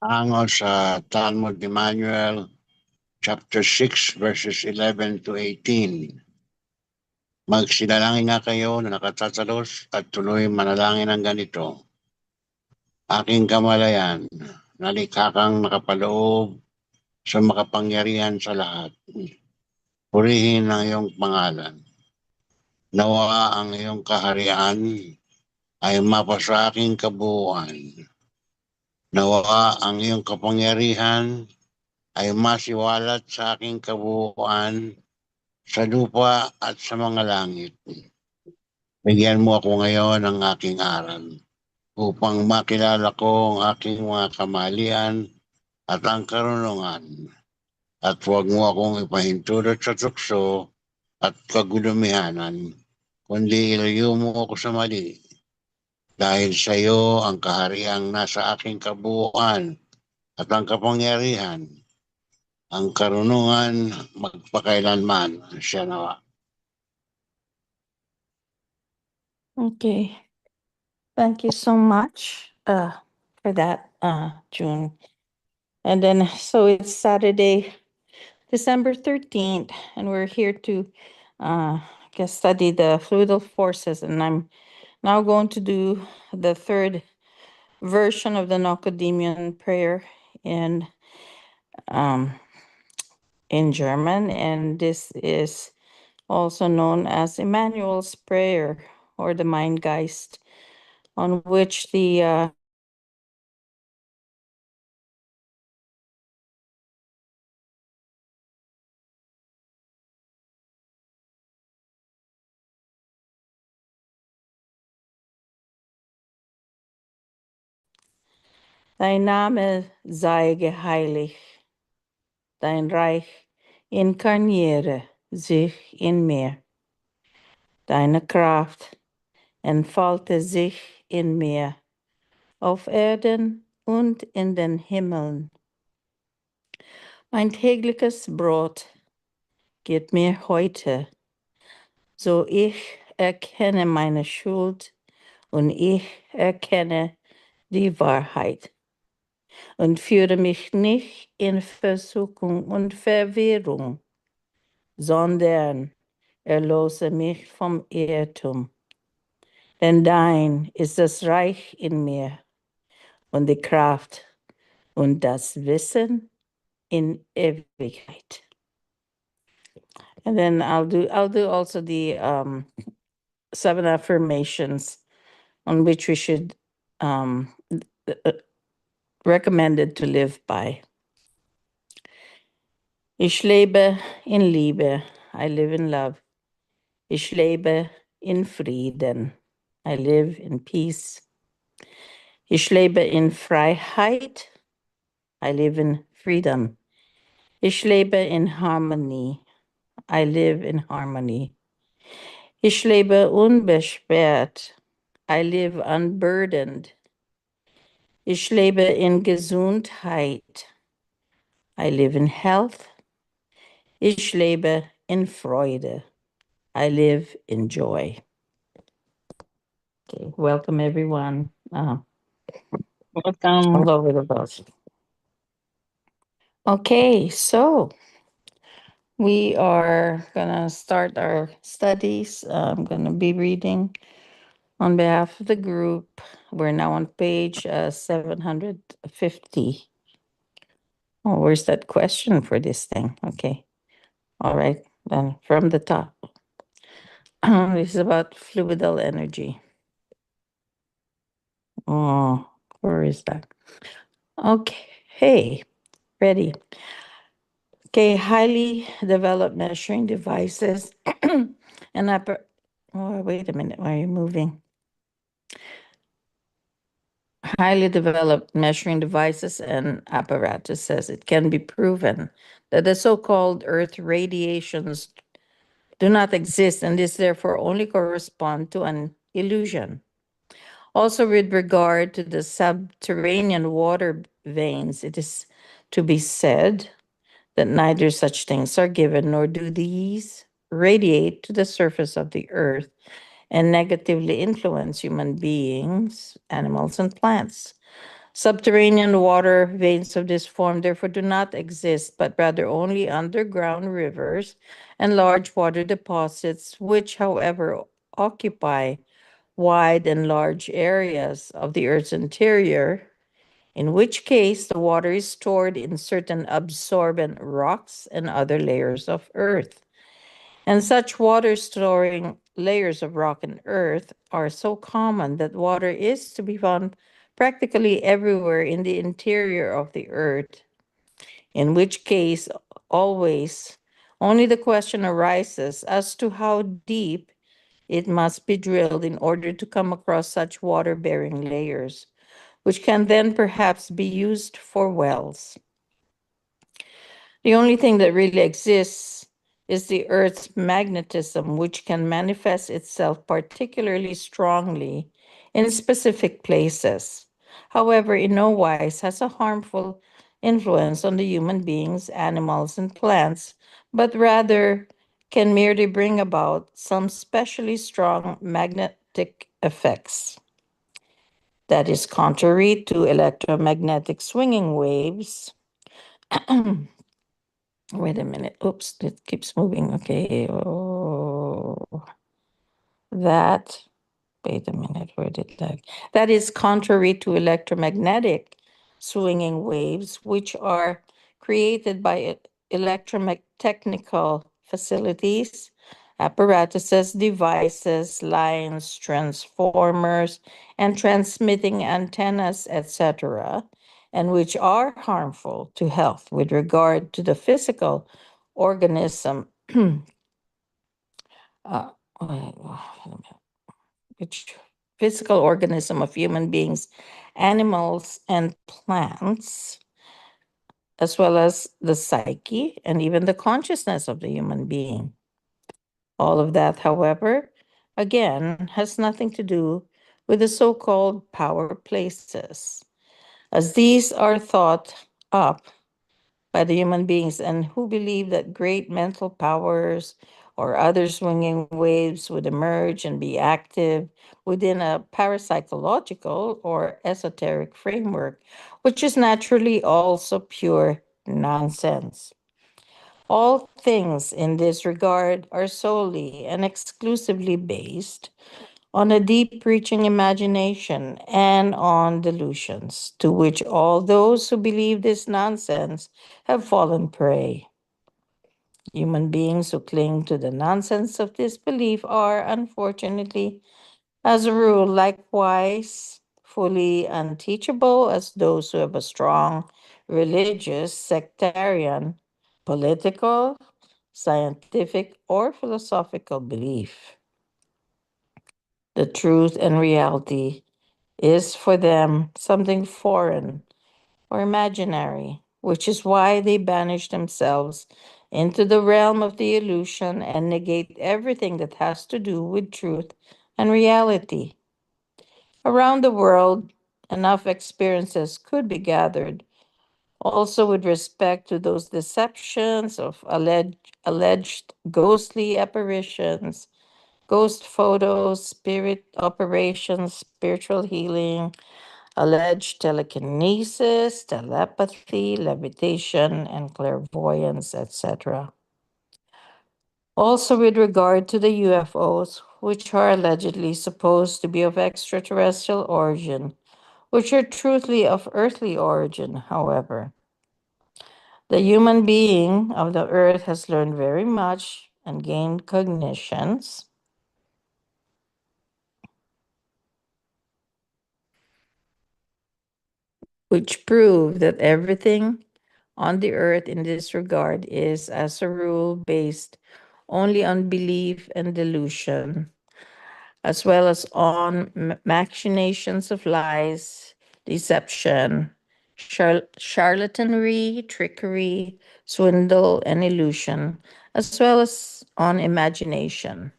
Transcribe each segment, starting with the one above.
Hango sa Talmud ni Manuel, chapter 6, verses 11 to 18. Magsinalangin nga kayo na nakatatalos at tuloy manalangin ng ganito. Aking kamalayan, nalikha kang nakapaloob sa makapangyarihan sa lahat. Purihin ang iyong pangalan. Nawa ang iyong kaharian ay mapasa aking kabuuan. Nawa ang iyong kapangyarihan ay masiwalat sa aking kabuuan sa lupa at sa mga langit. Bigyan mo ako ngayon ng aking aral upang makilala ko ang aking mga kamalian at ang karunungan. At huwag mo akong ipahintulot sa tukso at kagulumihanan, kundi ilayo mo ako sa mali. Dahil sa iyo ang kahariang nasa aking kabuuan at ang kapangyarihan, ang karunungan magpakailanman. Siya nawa. Okay. Thank you so much for that, June. And then, so it's Saturday, December 13th, and we're here to study the fluidal forces. And I'm now going to do the third version of the Nocodemian prayer in German. And this is also known as Emmanuel's Prayer or the Mein Geist, on which the Dein Name sei geheiligt, dein Reich inkarniere sich in mir. Deine Kraft entfalte sich in mir, auf Erden und in den Himmeln. Mein tägliches Brot gib mir heute, so ich erkenne meine Schuld und ich erkenne die Wahrheit. Und führe mich nicht in Versuchung und Verwirrung, sondern erlöse mich vom Irrtum. Denn dein ist das Reich in mir und die Kraft und das Wissen in Ewigkeit. And then I'll do also the 7 affirmations on which we should recommended to live by. Ich lebe in Liebe. I live in love. Ich lebe in Frieden. I live in peace. Ich lebe in Freiheit. I live in freedom. Ich lebe in Harmony. I live in harmony. Ich lebe unbeschwert. I live unburdened. Ich lebe in Gesundheit. I live in health. Ich lebe in Freude. I live in joy. Okay, welcome everyone. Welcome. All over the world. Okay, so we are gonna start our studies. I'm gonna be reading on behalf of the group. We're now on page 750. Oh, where's that question for this thing? Okay. All right, then from the top. This is about fluidal energy. Oh, where is that? Okay, ready. Okay, highly developed measuring devices and oh, wait a minute, why are you moving? Highly developed measuring devices and apparatuses. It can be proven that the so-called Earth radiations do not exist and this therefore only correspond to an illusion. Also, with regard to the subterranean water veins, it is to be said that neither such things are given nor do these radiate to the surface of the earth and negatively influence human beings, animals, and plants. Subterranean water veins of this form therefore do not exist, but rather only underground rivers and large water deposits, which, however, occupy wide and large areas of the Earth's interior, in which case the water is stored in certain absorbent rocks and other layers of Earth. And such water storing layers of rock and earth are so common that water is to be found practically everywhere in the interior of the earth, in which case, always only the question arises as to how deep it must be drilled in order to come across such water bearing layers, which can then perhaps be used for wells. The only thing that really exists is the Earth's magnetism, which can manifest itself particularly strongly in specific places. However, in no wise has a harmful influence on the human beings, animals, and plants, but rather can merely bring about some specially strong magnetic effects. That is contrary to electromagnetic swinging waves. Wait a minute. Oops, it keeps moving. Okay. Oh, that. Wait a minute. Where did that? That is contrary to electromagnetic swinging waves, which are created by electrotechnical facilities, apparatuses, devices, lines, transformers, and transmitting antennas, etc., and which are harmful to health with regard to the physical organism. Wait a minute. Which physical organism of human beings, animals, and plants, as well as the psyche and even the consciousness of the human being. All of that, however, again, has nothing to do with the so called power places, as these are thought up by the human beings and who believe that great mental powers or other swinging waves would emerge and be active within a parapsychological or esoteric framework, which is naturally also pure nonsense. All things in this regard are solely and exclusively based on a deep reaching imagination and on delusions, to which all those who believe this nonsense have fallen prey. Human beings who cling to the nonsense of disbelief are, unfortunately, as a rule, likewise fully unteachable as those who have a strong religious, sectarian, political, scientific, or philosophical belief. The truth and reality is for them something foreign or imaginary, which is why they banish themselves into the realm of the illusion and negate everything that has to do with truth and reality. Around the world, enough experiences could be gathered also with respect to those deceptions of alleged ghostly apparitions, ghost photos, spirit operations, spiritual healing, alleged telekinesis, telepathy, levitation, and clairvoyance, etc. Also, with regard to the UFOs, which are allegedly supposed to be of extraterrestrial origin, which are truthfully of earthly origin, however. The human being of the earth has learned very much and gained cognitions which prove that everything on the earth in this regard is, as a rule, based only on belief and delusion, as well as on machinations of lies, deception, charlatanry, trickery, swindle, and illusion, as well as on imagination,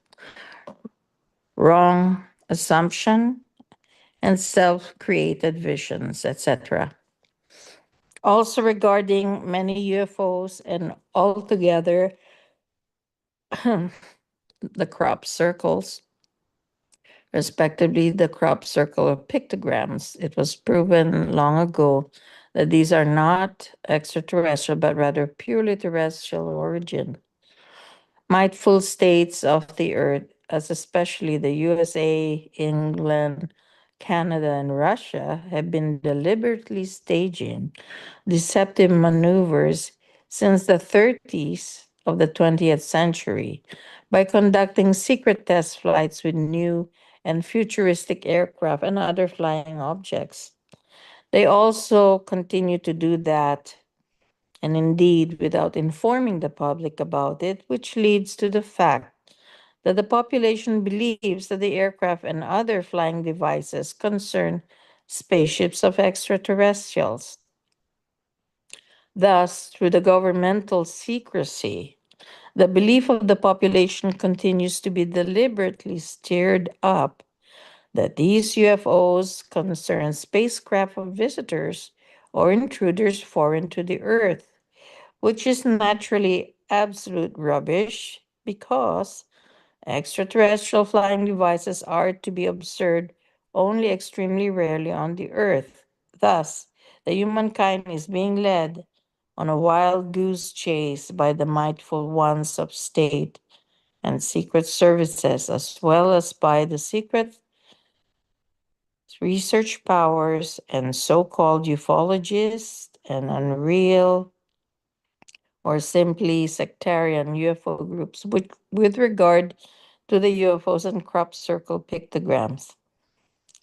wrong assumption, and self created visions, etc. Also, regarding many UFOs and altogether the crop circles, respectively the crop circle of pictograms. It was proven long ago that these are not extraterrestrial, but rather purely terrestrial origin. Mindful states of the earth, as especially the USA, England, Canada, and Russia, have been deliberately staging deceptive maneuvers since the 30s of the 20th century by conducting secret test flights with new and futuristic aircraft and other flying objects. They also continue to do that, and indeed without informing the public about it, which leads to the fact that the population believes that the aircraft and other flying devices concern spaceships of extraterrestrials. Thus, through the governmental secrecy, the belief of the population continues to be deliberately stirred up that these UFOs concern spacecraft of visitors or intruders foreign to the Earth, which is naturally absolute rubbish because extraterrestrial flying devices are to be observed only extremely rarely on the Earth. Thus, the humankind is being led on a wild goose chase by the mindful ones of state and secret services, as well as by the secret research powers and so called ufologists and unreal or simply sectarian UFO groups with regard to the UFOs and crop circle pictograms.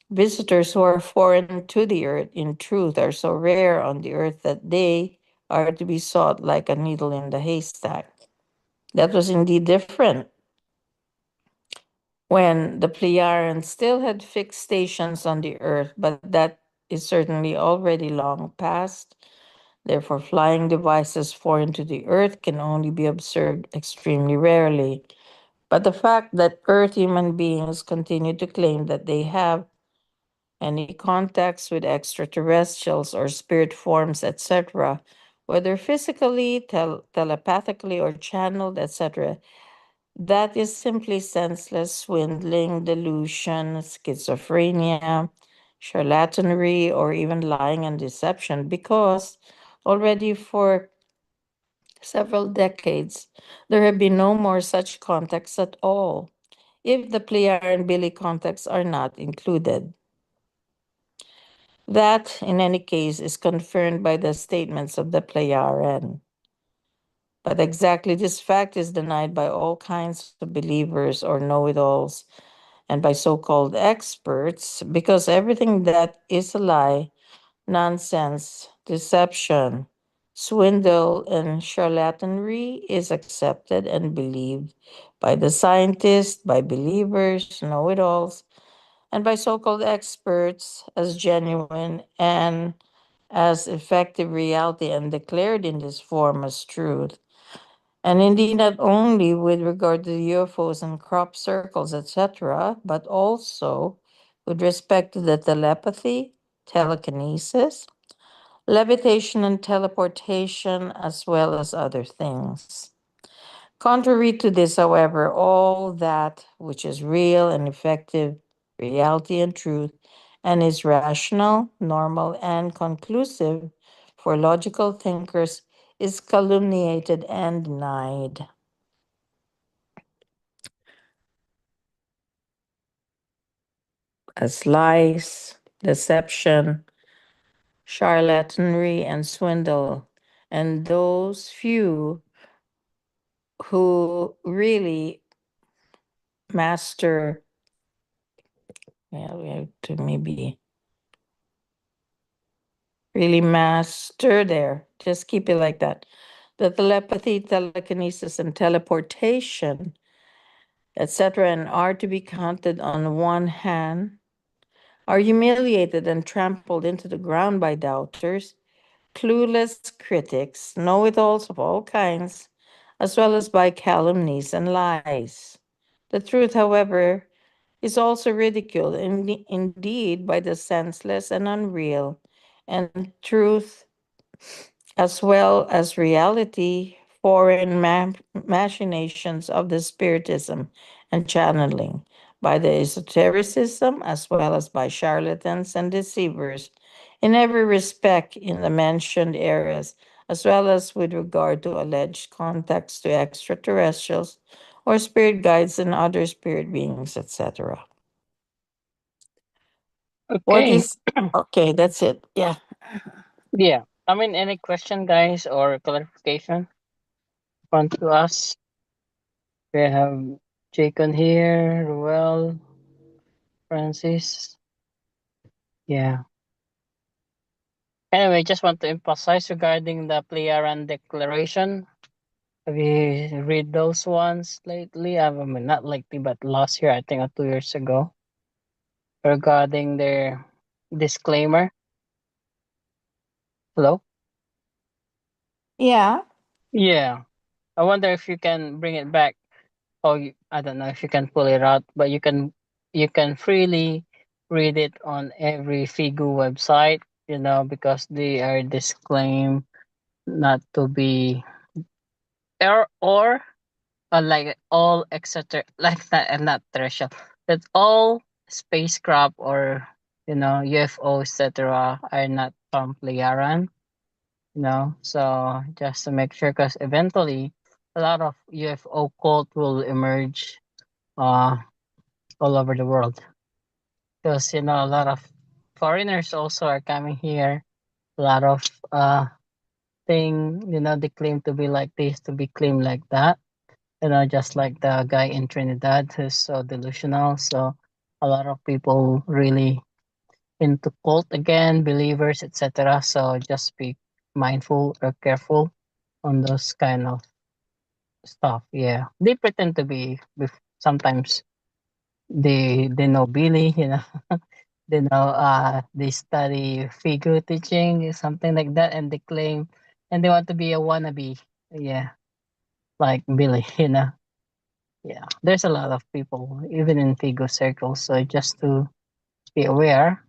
Visitors who are foreign to the earth, in truth, are so rare on the earth that they are to be sought like a needle in the haystack. That was indeed different when the Pleiadians still had fixed stations on the earth, but that is certainly already long past. Therefore, flying devices foreign to the earth can only be observed extremely rarely. But the fact that earth human beings continue to claim that they have any contacts with extraterrestrials or spirit forms, etc., whether physically, telepathically, or channeled, etc., that is simply senseless swindling, delusion, schizophrenia, charlatanry, or even lying and deception, because already for several decades there have been no more such contacts at all, if the Pleiadian and Billy contacts are not included. That, in any case, is confirmed by the statements of the Pleiadian. But exactly this fact is denied by all kinds of believers or know it alls and by so called experts because everything that is a lie, nonsense, deception, swindle, and charlatanry is accepted and believed by the scientists, by believers, know it alls, and by so called experts as genuine and as effective reality and declared in this form as truth. And indeed, not only with regard to the UFOs and crop circles, etc., but also with respect to the telepathy, telekinesis, levitation, and teleportation, as well as other things. Contrary to this, however, all that which is real and effective, reality and truth, and is rational, normal, and conclusive for logical thinkers is calumniated and denied. As lies, deception, charlatanry, and swindle. And those few who really master, yeah, we have to maybe really master there. Just keep it like that. The telepathy, telekinesis, and teleportation, etc., and are to be counted on one hand, are humiliated and trampled into the ground by doubters, clueless critics, know it alls of all kinds, as well as by calumnies and lies. The truth, however, is also ridiculed, indeed, by the senseless and unreal, and truth as well as reality, foreign machinations of the spiritism and channeling, by the esotericism as well as by charlatans and deceivers in every respect in the mentioned areas, as well as with regard to alleged contacts to extraterrestrials or spirit guides and other spirit beings, etc. What Okay. is okay? That's it. Yeah. Yeah. I mean, any question, guys, or clarification want to ask? We have Jacon here, Ruel, Francis. Yeah. Anyway, just want to emphasize regarding the Pleiadian declaration. Have you read those ones lately? I mean, not lately, but last year, I think, or 2 years ago, regarding their disclaimer. Hello? Yeah. Yeah. I wonder if you can bring it back. Oh, I don't know if you can pull it out, but you can freely read it on every Figu website, because they are disclaimed not to be or like all etc like that and not terrestrial, that all spacecraft or UFO etc are not from Pleiadian, so just to make sure, because eventually a lot of UFO cult will emerge uh all over the world, because a lot of foreigners also are coming here, a lot of thing, they claim to be like this, to be claimed like that, just like the guy in Trinidad who's so delusional. So a lot of people really into cult again, believers, etc. So just be mindful or careful on those kind of stuff. Yeah, they pretend to be. Sometimes they know Billy, they know they study figure teaching, something like that, and they claim and they want to be a wannabe. Yeah, like Billy, Yeah, there's a lot of people, even in Figo circles. So just to be aware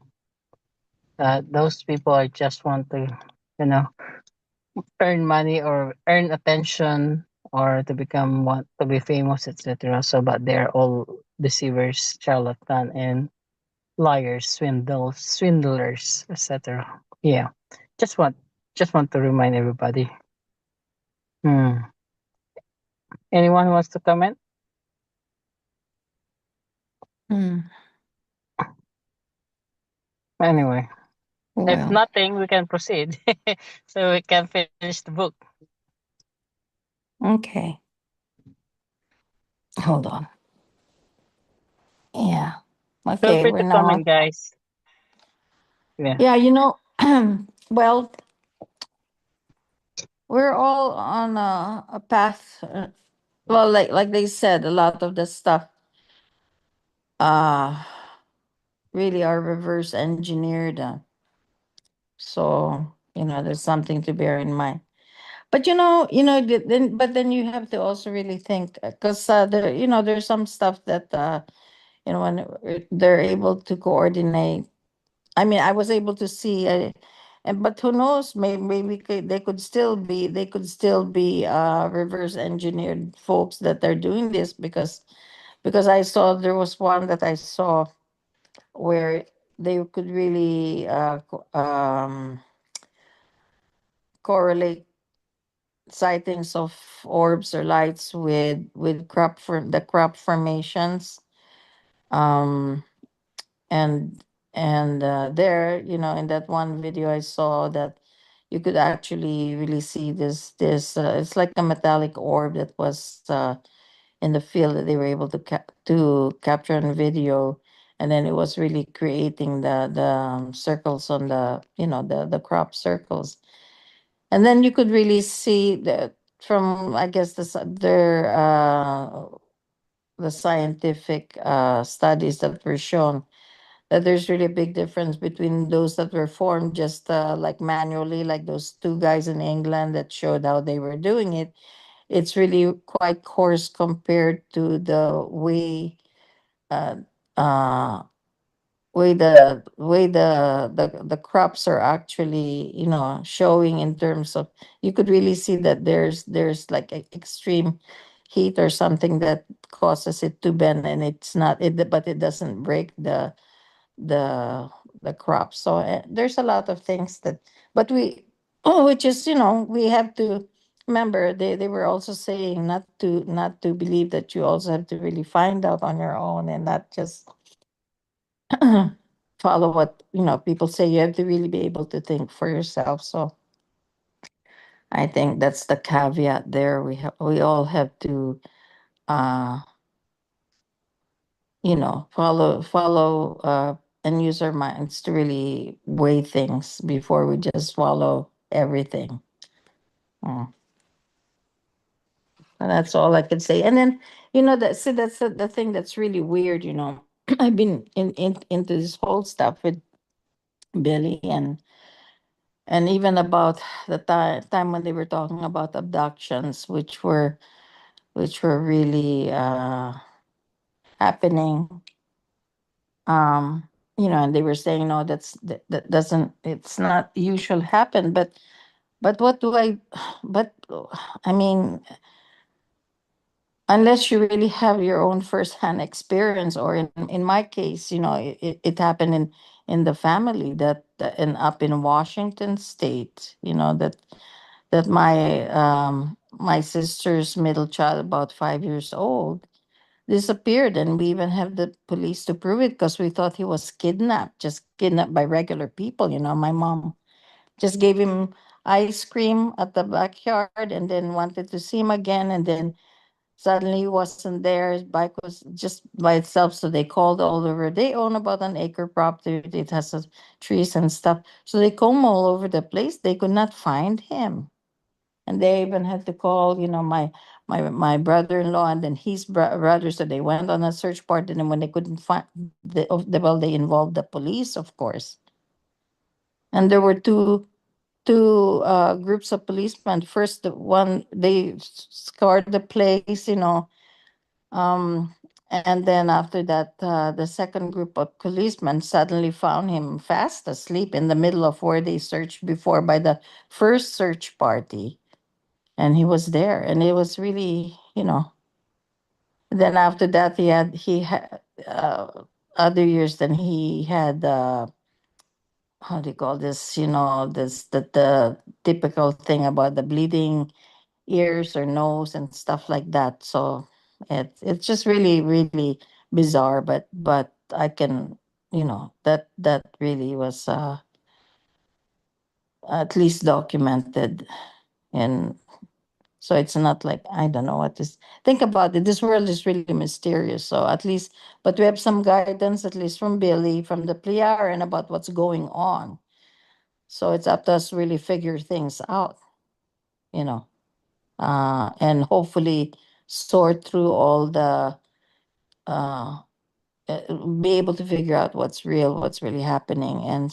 that those people are just want to, you know, earn money or earn attention or to become want to be famous, etc. So, but they're all deceivers, charlatan, and liars, swindlers, etc. Yeah, just want just want to remind everybody. Hmm. Anyone wants to comment? Hmm. Anyway, if Well, nothing, we can proceed. So we can finish the book. okay. Hold on. Yeah. Feel Okay, free we're to now on. comment, guys. Yeah. Yeah, well, we're all on a path. Well, like they said, a lot of the stuff uh really are reverse engineered. So there's something to bear in mind. But then you have to also really think, because there's some stuff that when they're able to coordinate. I mean, I was able to see, and but who knows? Maybe they could still be reverse engineered folks that are doing this, because I saw there was one that I saw where they could really correlate sightings of orbs or lights with the crop formations, um and there, in that one video I saw that you could actually really see this it's like a metallic orb that was in the field that they were able to capture on video, and then it was really creating the circles on the crop circles. And then you could really see that from, I guess, the scientific studies that were shown, that there's really a big difference between those that were formed just like manually, like those two guys in England that showed how they were doing it. It's really quite coarse compared to the uh, uh, way the crops are actually showing, in terms of, you could really see that there's like extreme heat or something that causes it to bend, and it's not it, but it doesn't break the the crop. So there's a lot of things that, but we, oh, which is, we have to remember, they were also saying not to believe, that you also have to really find out on your own and not just follow what people say. You have to really be able to think for yourself. So I think that's the caveat there. We all have to uh follow and use our minds to really weigh things before we just swallow everything. Mm. And that's all I can say. And then, that's the thing that's really weird. I've been into this whole stuff with Billy, and even about the time when they were talking about abductions, which were really happening. And they were saying, no, that doesn't, it's not usual happen. But what do I but I mean, unless you really have your own firsthand experience, or in my case, it happened in the family, and up in Washington State, that my sister's middle child, about 5 years old, disappeared, and we even have the police to prove it, because we thought he was kidnapped, just kidnapped by regular people. My mom just gave him ice cream at the backyard, and then wanted to see him again, and then suddenly he wasn't there. His bike was just by itself, so they called all over. They own about an acre property. It has trees and stuff, so they comb all over the place. They could not find him, and they even had to call, my brother-in-law, and then his brother. So they went on a search party, and then when they couldn't find they involved the police, of course. And there were two groups of policemen. First, the one, they scoured the place, um, and then after that, the second group of policemen suddenly found him fast asleep in the middle of where they searched before by the first search party. And he was there, and it was really, then after that, he had other years. Then he had, how do you call this, this the typical thing about the bleeding ears or nose and stuff like that. So it's just really, really bizarre, but I can, that really was at least documented. And so it's not like, I don't know what this, think about it. This world is really mysterious. So at least, but we have some guidance, at least from Billy, from the Pliar, and about what's going on. So it's up to us to really figure things out, you know, and hopefully sort through all the, uh, be able to figure out what's real, what's really happening. And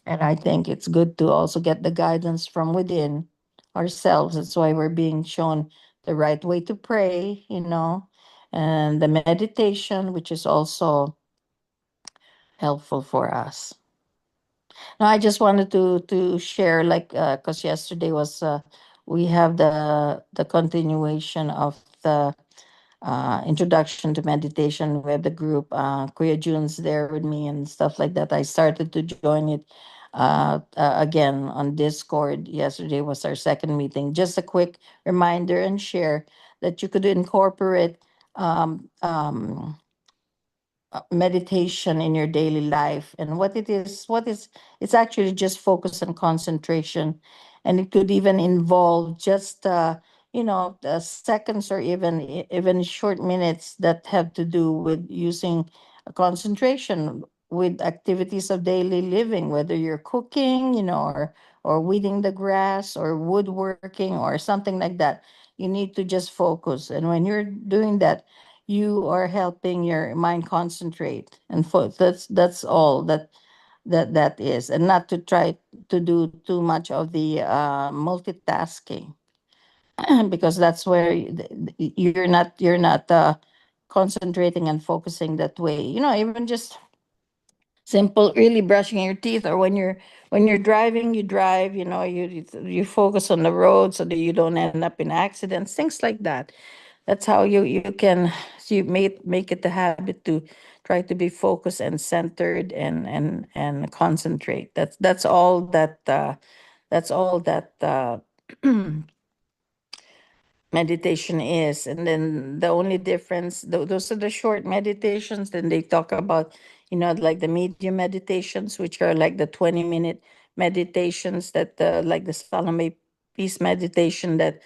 I think it's good to also get the guidance from within ourselves. That's why we're being shown the right way to pray, and the meditation, which is also helpful for us. Now, I just wanted to share, like, because yesterday was, we have the continuation of the introduction to meditation. We have the group, Kuya June's there with me and stuff like that. I started to join it again on Discord. Yesterday was our second meeting. Just a quick reminder and share that you could incorporate um, um, meditation in your daily life. And what is it's actually just focus and concentration. And it could even involve just seconds, or even short minutes, that have to do with using a concentration with activities of daily living, whether you're cooking, or weeding the grass, or woodworking, or something like that. You need to just focus, and when you're doing that, you are helping your mind concentrate. And that's all that is, and not to try to do too much of the multitasking, because that's where you're not concentrating and focusing that way. Even just simple, really brushing your teeth, or when you're driving, you drive, you focus on the road so that you don't end up in accidents, things like that. That's how you can, so you make it a habit to try to be focused and centered and concentrate. That's all that meditation is. And then the only difference, those are the short meditations. Then they talk about, like the medium meditations, which are like the 20-minute meditations that like the Salome peace meditation that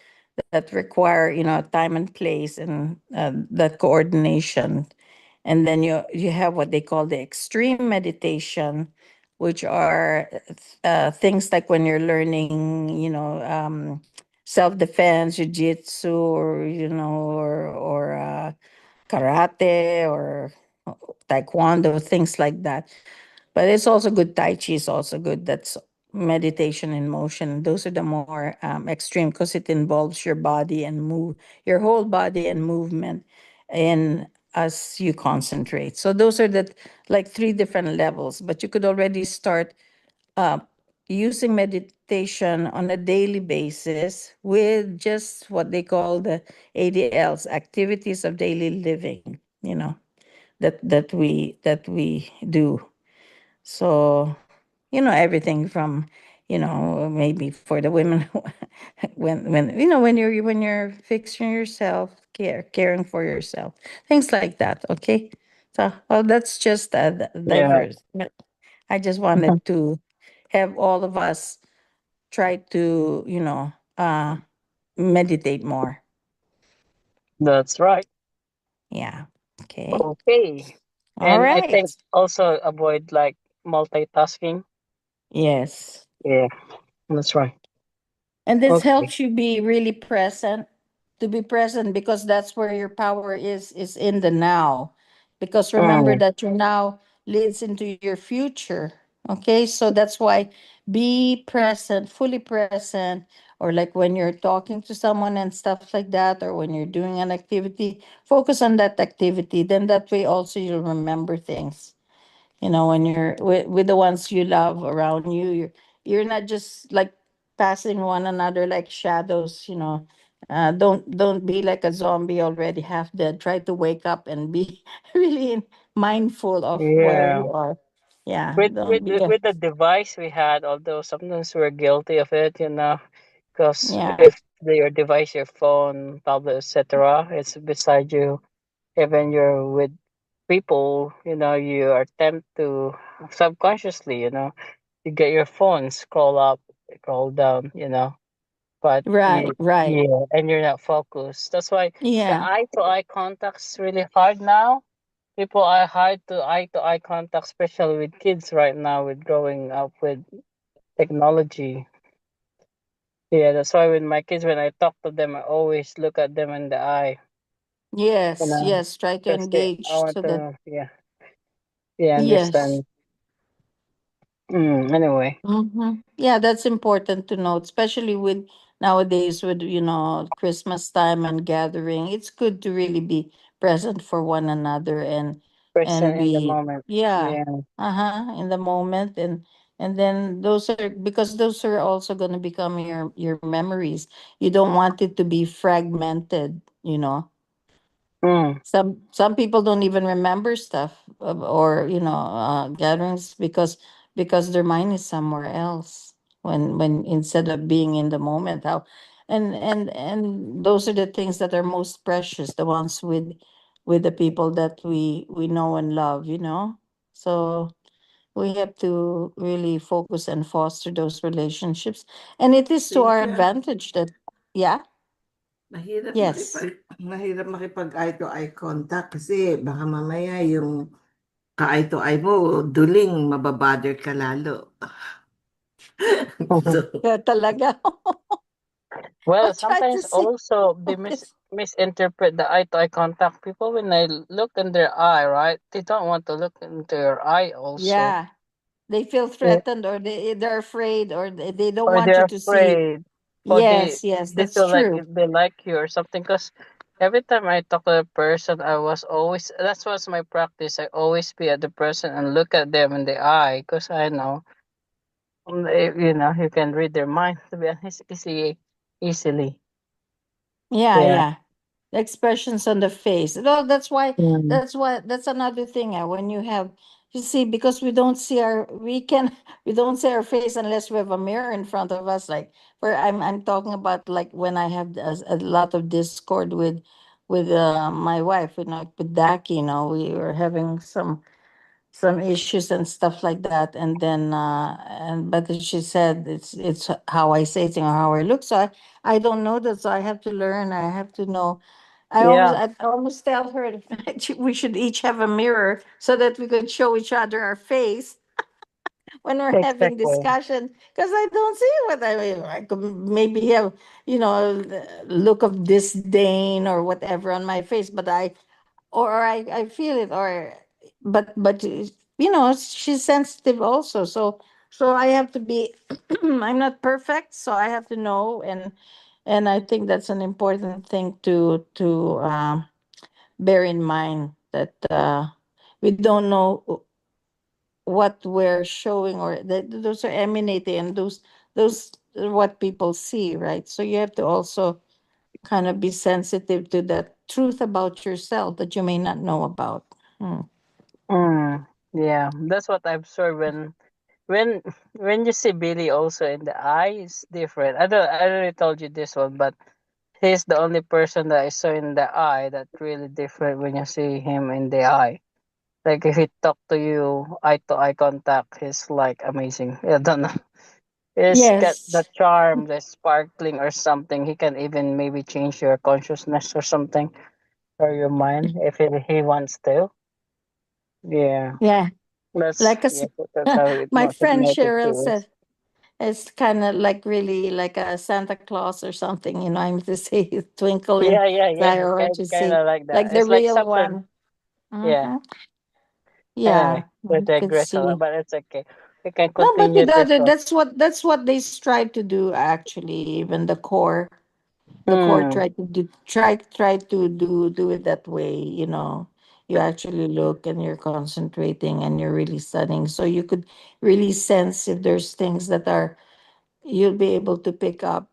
require, time and place and that coordination. And then you have what they call the extreme meditation, which are things like when you're learning, self-defense, jiu-jitsu, or karate, or taekwondo, things like that. But it's also good. Tai Chi is also good. That's meditation in motion. Those are the more extreme, because it involves your body and your whole body and movement, and as you concentrate. So those are the like three different levels. But you could already start uh, using meditation on a daily basis with just what they call the ADLs, activities of daily living. That we do. So, everything from, maybe for the women, when you're fixing yourself, caring for yourself, things like that. Okay. So, well, that's just Yeah. diverse. But I just wanted to have all of us try to, meditate more. That's right. Yeah. Okay. Okay. All And I right. think also avoid like multitasking. Yes. Yeah, that's right. And this Okay. helps you be really present, to be present, because that's where your power is in the now. Because remember Mm, that your now leads into your future. Okay? So that's why be present, fully present, or like when you're talking to someone and stuff like that, or when you're doing an activity, focus on that activity. Then that way also you'll remember things. When you're with the ones you love around you, you're not just like passing one another like shadows. Don't be like a zombie already half dead. Try to wake up and be really mindful of where yeah. you are. Yeah, With don't with be the- with the device we had, although sometimes we're guilty of it, because yeah. if your device, your phone, tablet, etc., it's beside you, even you're with people, you are tempted to subconsciously, you get your phone, scroll up, scroll down, but Right, right. yeah, and you're not focused. That's why the Yeah. eye to eye contact's really hard now. People are hard to eye contact, especially with kids right now, with growing up with technology. Yeah, that's why with my kids, when I talk to them, I always look at them in the eye, Yes, yes. Try to because I engage want so to that know, yeah, yeah, yes. understand. Anyway, Yeah, that's important to note, especially with nowadays with Christmas time and gathering. It's good to really be present for one another and present in the be moment. yeah, Yeah. in the moment, and then those are, because those are also going to become your memories. You don't want it to be fragmented. Mm, Some people don't even remember stuff or gatherings because their mind is somewhere else when instead of being in the moment. How and those are the things that are most precious, the ones with the people that we know and love. So we have to really focus and foster those relationships, and it is to our Cynthia, advantage that yeah. mahirap Yes. mahirap makipag eye to eye contact kasi baka mamaya yung ka-eye to eye mo, duling, mababother ka lalo. So, Yeah, talaga. well, I'll try to sometimes see. also they Focus. misinterpret the eye to eye contact. People, when they look in their eye, right, they don't want to look into your eye also. Yeah. They feel Yeah. threatened, or they're afraid, or they don't Or want you they're to see. afraid, or they Yes, yes, they that's feel like true. if they like you or something. Because every time I talk to a person, I was always, that's what's my practice. I always be at the person and look at them in the eye, because I know, you can read their mind, to be honest, easily. Yeah, Yeah. yeah. The expressions on the face. No, that's why Mm. that's another thing. When you have, you see, because we don't see our face unless we have a mirror in front of us. Like, where I'm talking about, like when I have a lot of discord with my wife, with Daki, we were having some issues and stuff like that, and then but then she said it's how I say it or how I look. So I don't know that, so I have to learn. I have to know. Yeah, I almost tell her that we should each have a mirror so that we could show each other our face when we're having exactly. discussion, because I don't see what I mean. I could maybe have, the look of disdain or whatever on my face, but I feel it, but she's sensitive also, so I have to be I'm not perfect, so I have to know, and I think that's an important thing to bear in mind, that we don't know what we're showing, or that those are emanating, and those are what people see, right? So you have to also kind of be sensitive to that truth about yourself that you may not know about. Mm. Yeah, that's what I observed when when you see Billy also in the eye, it's different. I already told you this one, but he's the only person that I saw in the eye that really different when you see him in the eye. Like if he talk to you eye to eye contact, he's like amazing. I don't know. He's got the Yes. charm, the sparkling or something. He can even maybe change your consciousness or something, or your mind if he wants to. Yeah. Yeah. That's Like a, yeah, that's how my friend hypnotic he Cheryl is. said, it's kind of like really like a Santa Claus or something, I'm to say twinkle in Yeah, yeah, his eye, yeah. or what you Kind see, of like like that. the It's like real something. one. Yeah. Hmm. Anyway, Yeah, we you could digress a lot, see. but it's okay. We can No, but continue this one. that's what they strive to do, actually. Even the core Hmm. try to do it that way. You actually look, and you're concentrating, and you're really studying, so you could really sense if there's things that are you'll be able to pick up.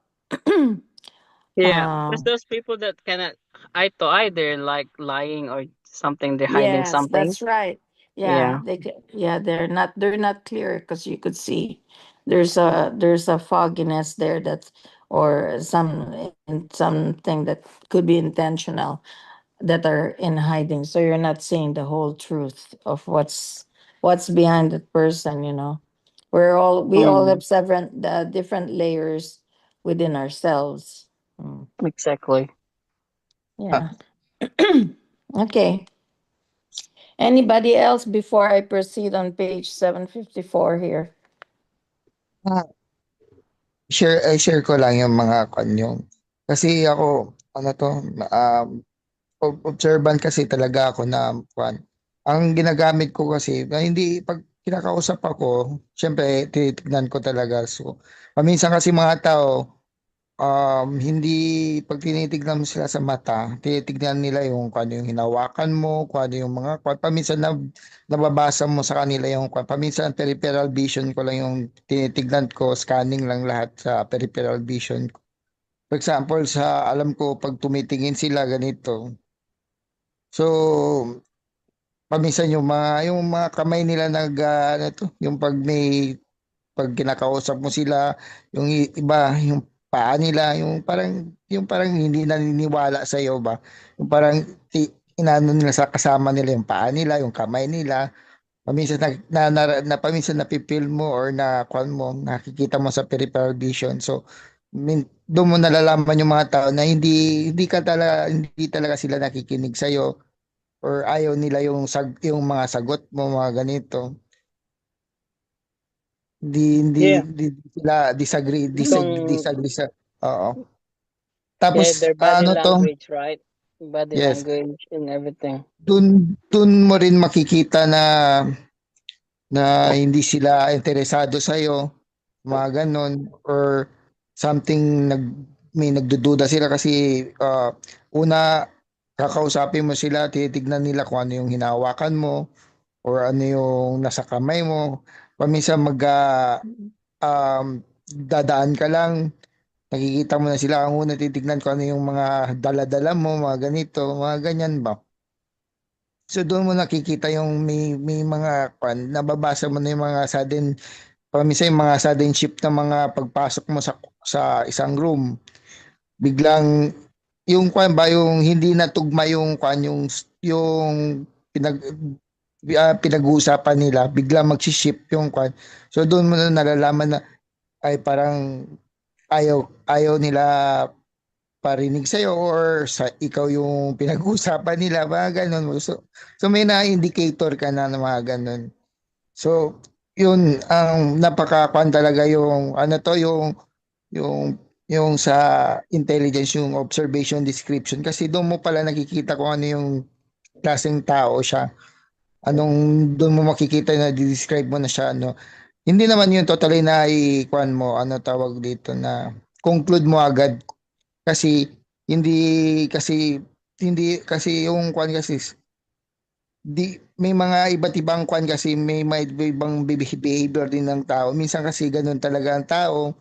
Yeah, uh because those people that cannot eye to eye, they're like lying or something. They're hiding yes, something. that's right. Yeah, Yeah. they're not clear, because you could see there's a fogginess there, or something that could be intentional, that are in hiding, so you're not seeing the whole truth of what's behind that person. We all Mm, have several different layers within ourselves. Mm, exactly. Ah, yeah. Okay, anybody else before I proceed on page 754 here? ah, share ko lang yung mga yung kasi ako ano to, observant kasi talaga ako na ang ginagamit ko kasi na hindi 'pag kinakausap ako, siyempre tinitignan ko talaga. So, paminsan kasi mga tao, hindi 'pag tinitignan mo sila sa mata, tinitignan nila yung kung ano yung hinawakan mo, kung ano yung mga paminsan nababasa mo sa kanila yung paminsan peripheral vision ko lang yung tinitignan ko, scanning lang lahat sa peripheral vision ko. For example, sa alam ko 'pag tumitingin sila ganito. So, paminsan yung mga kamay nila ano 'to, yung 'pag kinakausap mo sila, yung iba yung paa nila, yung parang hindi naniniwala sa iyo ba? Yung parang inaano nila sa kasama nila yung paa nila, yung kamay nila. Paminsan paminsan napipil mo or nakikita mo sa peripheral vision. So, doon mo nalalaman yung mga tao na hindi talaga sila nakikinig sa iyo or ayaw nila yung mga sagot mo, mga ganito. Hindi Yeah. hindi sila Mm. disagree sa oo. Yeah, Tapos their body ano 'to, language, right? Body yes, language and everything. dun mo rin makikita na hindi sila interesado sa iyo, mga gano'n or something may nagdududa sila kasi, una kakausapin mo sila, tinitignan nila kung ano yung hinahawakan mo or ano yung nasa kamay mo. Paminsan dadaan ka lang nakikita mo na sila, ang una titignan ko ano yung mga dala-dala mo, mga ganito, mga ganyan ba. So doon mo nakikita yung may mga nababasa mo na yung mga sudden, paminsan yung mga sudden shift na mga pagpasok mo sa isang room. Biglang yung ba yung hindi natugma yung yung pinag-uusapan nila, bigla magsi-shift yung So doon mo na nalalaman na ay parang ayaw nila parinig sa'yo or sa ikaw yung pinag-uusapan nila, mga ganun. So may na-indicator ka na ng mga ganun. So, yun ang napaka-kwan talaga yung ano to yung yung sa intelligence, yung observation description, kasi doon mo pala nakikita kung ano yung klaseng tao siya. Doon mo makikita na describe mo na siya, ano. Hindi naman yun totally na i-kwan mo, ano tawag dito, na conclude mo agad, kasi hindi kasi yung kwan kasi may mga iba't ibang kwan, kasi may ibang behavior din ng tao. Minsan kasi ganun talaga ang tao,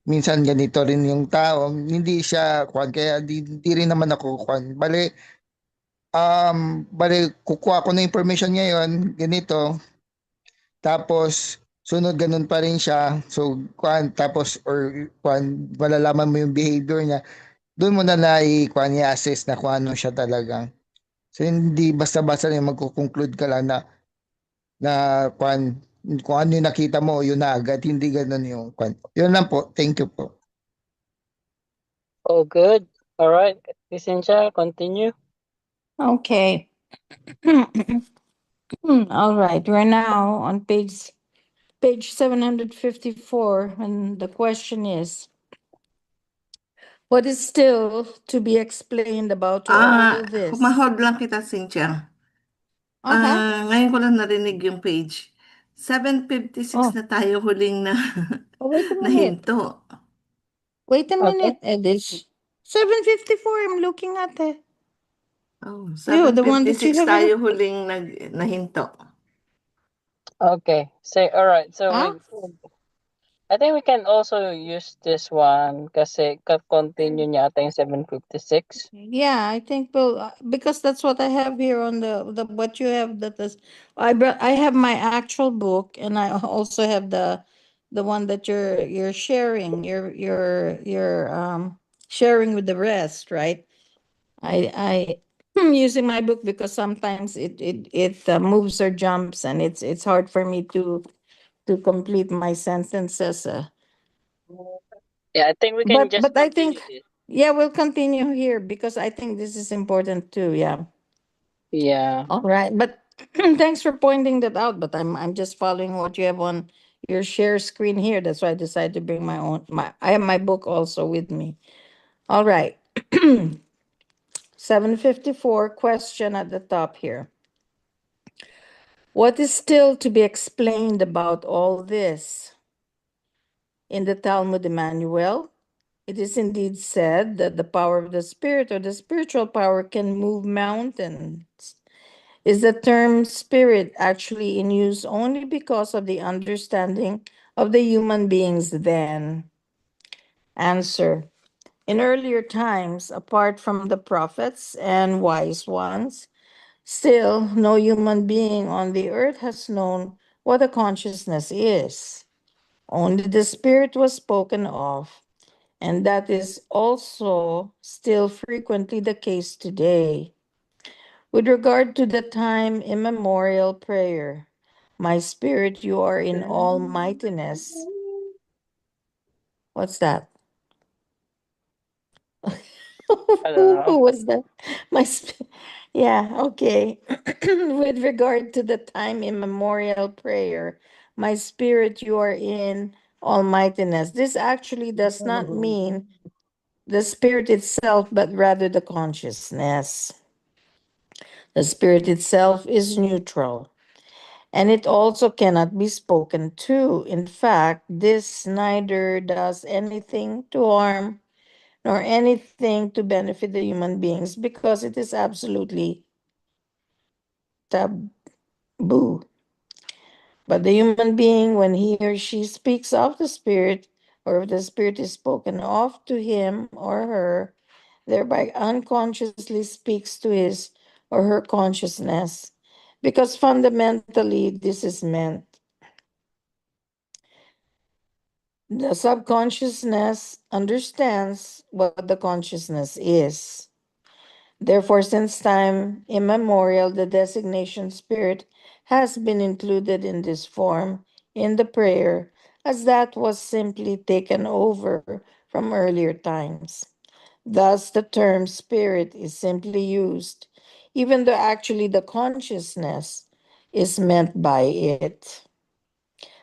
minsan ganito rin yung tao. Hindi siya kwan, kaya di rin naman ako kwan. Bale kukuha ko na information ngayon, ganito, tapos sunod ganun pa rin siya. So kwan, tapos or kwan, malalaman mo yung behavior niya. Doon mo na kwan, i-assess na kung ano siya talaga. So hindi basta-basta lang magko-conclude ka lang na kwan, kung ano yung nakita mo, yun na agad. Hindi ganun yung kwan. Yun lang po. Thank you po. Oh, good. All right. Cynthia, continue. Okay. All right. We're now on page 754, and the question is, what is still to be explained about all this? Humahod lang kita, Cynthia. Ngayon ko lang narinig yung page. 7:56 Oh. na tayo huling Oh, wait a minute. nahinto. Wait a Okay. minute, Edish. 754, I'm looking at it. Oh, You, the one that you 7:56 have tayo huling nahinto. Okay. All right. So Huh? I think we can also use this one kasi continue niya ata yung 7:56. Yeah, I think because that's what I have here on the what you have, that is, I have my actual book, and I also have the one that you're sharing, you're sharing with the rest, right? I am using my book because sometimes it moves or jumps, and it's hard for me to complete my sentences. Yeah, I think we can just But I continue think, this. yeah, we'll continue here because I think this is important too. Yeah. Yeah. All right. But thanks for pointing that out. But I'm just following what you have on your share screen here. That's why I decided to bring I have my book also with me. All right. 754 question at the top here. What is still to be explained about all this? In the Talmud Emmanuel, it is indeed said that the power of the spirit, or the spiritual power, can move mountains. Is the term spirit actually in use only because of the understanding of the human beings then? Answer. In earlier times, apart from the prophets and wise ones, still no human being on the earth has known what a consciousness is. Only the spirit was spoken of, and that is also still frequently the case today. With regard to the time immemorial prayer, my spirit, you are in almightiness. What's that? I don't know. Who was that? Yeah, okay. With regard to the time immemorial prayer, my spirit, you are in almightiness. This actually does not mean the spirit itself, but rather the consciousness. The spirit itself is neutral, and it also cannot be spoken to. In fact, this neither does anything to harm nor anything to benefit the human beings, because it is absolutely taboo. But the human being, when he or she speaks of the spirit or if the spirit is spoken of to him or her, thereby unconsciously speaks to his or her consciousness, because fundamentally this is meant. The subconsciousness understands what the consciousness is. Therefore, since time immemorial, the designation spirit has been included in this form in the prayer, as that was simply taken over from earlier times. Thus, the term spirit is simply used, even though actually the consciousness is meant by it.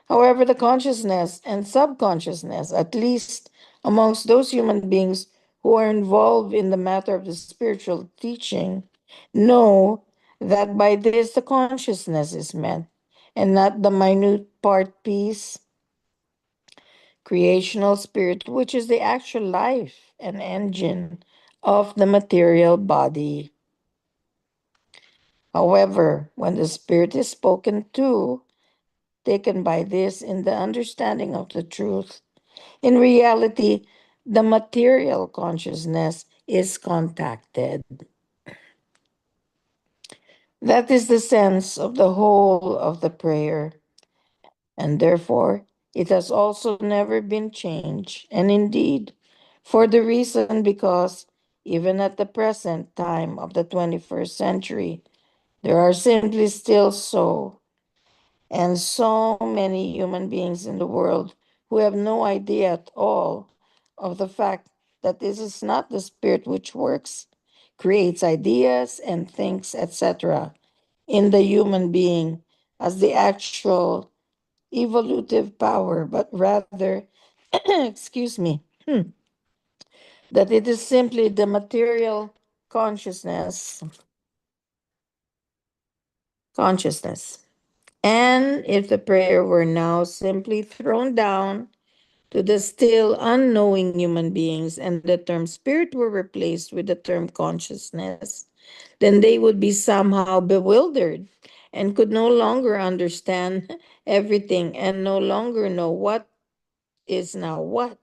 However, the consciousness and subconsciousness, at least amongst those human beings who are involved in the matter of the spiritual teaching, know that by this the consciousness is meant, and not the minute part piece, creational spirit, which is the actual life and engine of the material body. However, when the spirit is spoken to, taken by this in the understanding of the truth, in reality, the material consciousness is contacted. That is the sense of the whole of the prayer, and therefore it has also never been changed. And indeed, for the reason because even at the present time of the 21st century, there are simply still so many human beings in the world who have no idea at all of the fact that this is not the spirit which works, creates ideas and thinks, etc., in the human being as the actual evolutive power, but rather, excuse me, that it is simply the material consciousness. And if the prayer were now simply thrown down to the still unknowing human beings and the term spirit were replaced with the term consciousness, then they would be somehow bewildered and could no longer understand everything and no longer know what is now what.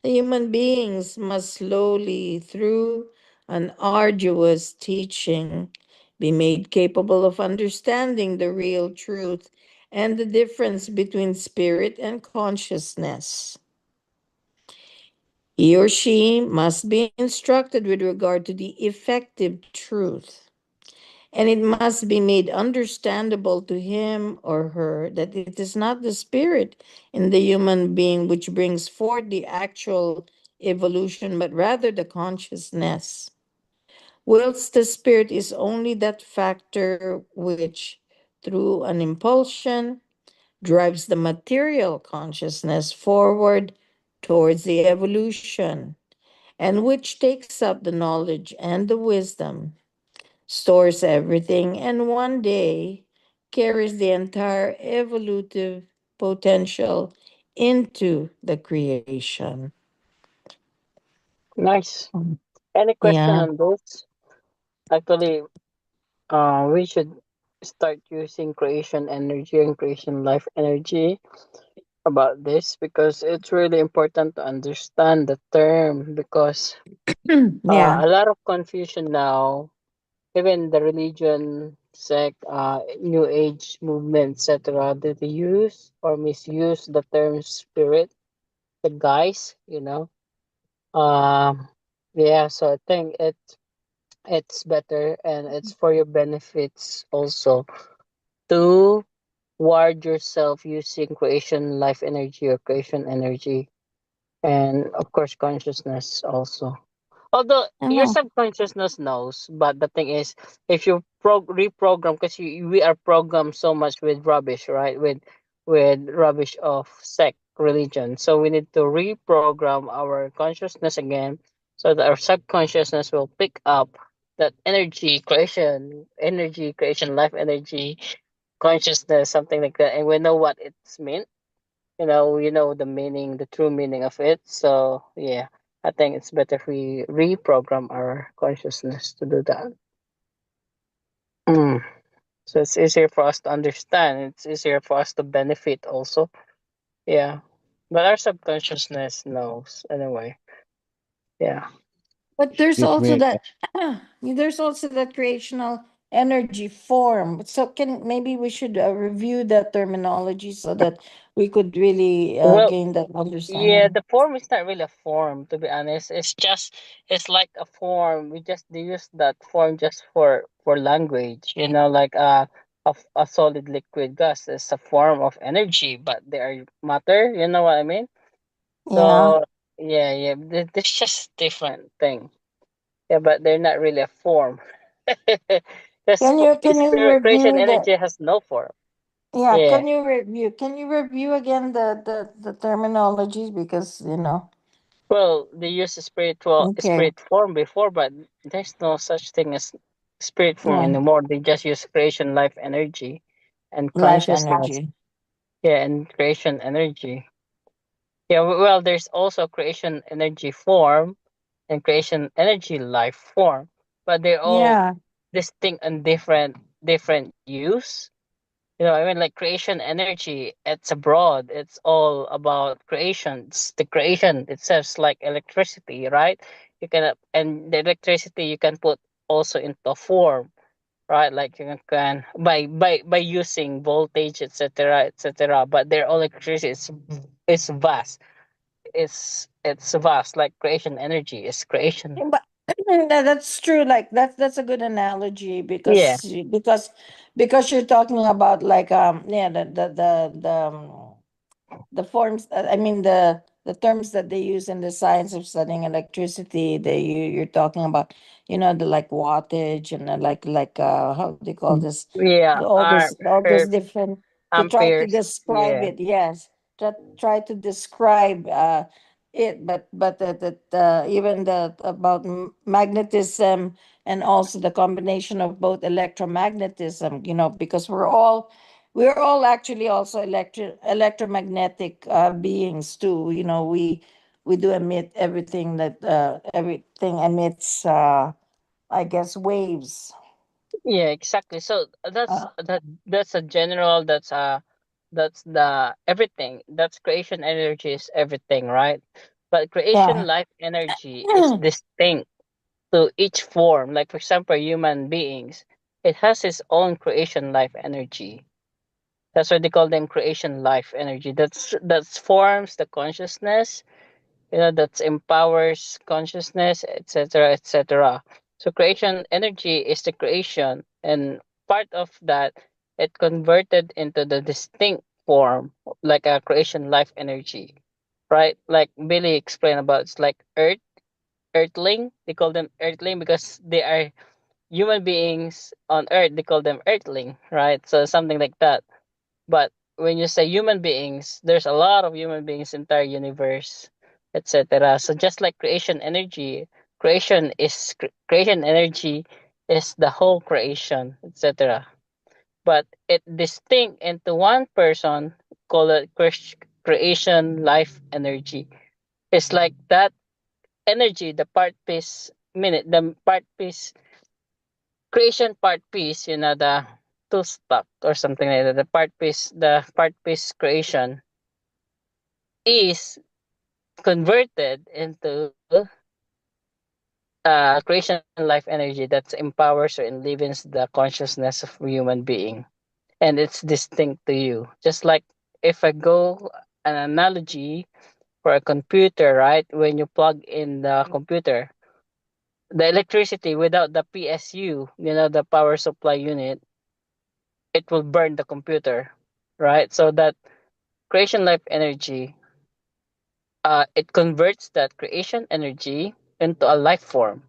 The human beings must slowly, through an arduous teaching, be made capable of understanding the real truth and the difference between spirit and consciousness. He or she must be instructed with regard to the effective truth, and it must be made understandable to him or her that it is not the spirit in the human being which brings forth the actual evolution, but rather the consciousness. Whilst the spirit is only that factor which, through an impulsion, drives the material consciousness forward towards the evolution, and which takes up the knowledge and the wisdom, stores everything, and one day carries the entire evolutive potential into the creation. Nice. Any question Yeah. on this? Actually, we should start using creation energy and creation life energy about this because it's really important to understand the term because Yeah. a lot of confusion now, even the religion sect, new age movement, etc., that they use or misuse the term spirit, the guys, um yeah, so I think it's better and it's for your benefits also to ward yourself using creation life energy or creation energy and of course consciousness also, although your Oh. subconsciousness knows, but the thing is if you reprogram because we are programmed so much with rubbish, right, with rubbish of sect religion, so we need to reprogram our consciousness again so that our subconsciousness will pick up that energy creation life energy consciousness, something like that, and we know what it's meant. The meaning, the true meaning of it. So yeah, I think it's better if we reprogram our consciousness to do that. Mm. So it's easier for us to understand. It's easier for us to benefit also. Yeah. But our subconsciousness knows anyway. Yeah. But there's Excuse also me. that there's also that creational energy form. So can maybe we should review that terminology so that we could really Well, gain that yeah, understanding. the form is not really a form, to be honest. It's like a form. They use that form just for language. Like a solid liquid gas is a form of energy, but they are matter. You know what I mean? Yeah. So yeah, yeah, it's just different thing. Yeah, but they're not really a form. Because Can you spirit creation review the energy has no form. yeah, Yeah. can you review again the terminologies because Well, they use okay. spirit form before, but there's no such thing as spirit form Yeah. anymore. They just use creation life energy and Life consciousness. energy. Yeah, and creation energy. Yeah, well, there's also creation energy form and creation energy life form, but they're all Yeah. distinct and different use. I mean, like creation energy, it's abroad. It's all about creations. The creation itself is like electricity, right? And the electricity you can put also into a form, right? Like you can by using voltage, etc., etc. But their electricity is vast. It's vast. Like creation energy is creation. But that's true. Like that's a good analogy Yeah, because you're talking about like yeah the forms I mean the terms that they use in the science of studying electricity you're talking about the like wattage and how do you call this yeah. all this Her different to try to amperes. describe Yeah, it, yes, try to describe it, but even the about magnetism and also the combination of both electromagnetism, because we're all actually also electromagnetic beings too. We do emit everything emits I guess waves. yeah, exactly. So Uh, that's a general. That's the everything. That's creation energy is everything, right? But creation yeah. life energy is distinct to each form. Like for example, human beings, it has its own creation life energy. That's why they call them creation life energy. That's forms the consciousness, that empowers consciousness, etc., etc. So creation energy is the creation, and part of that, it converted into the distinct form, like a creation life energy, right? Like Billy explained about, it's like earthling. They call them earthling because they are human beings on earth. They call them earthling, right? So something like that. But when you say human beings, there's a lot of human beings, entire universe, etc. So just like creation energy, creation energy is the whole creation, etc. But it distinct into one person, call it creation life energy. It's like that energy, the part piece minute, the part piece creation part piece, the two stock or something like that. The part piece creation is converted into creation life energy that empowers or enlivens the consciousness of a human being, and it's distinct to you. Just like if I go an analogy for a computer, right? When you plug in the computer, the electricity without the PSU, the power supply unit, it will burn the computer, right? So that creation life energy, it converts that creation energy into a life form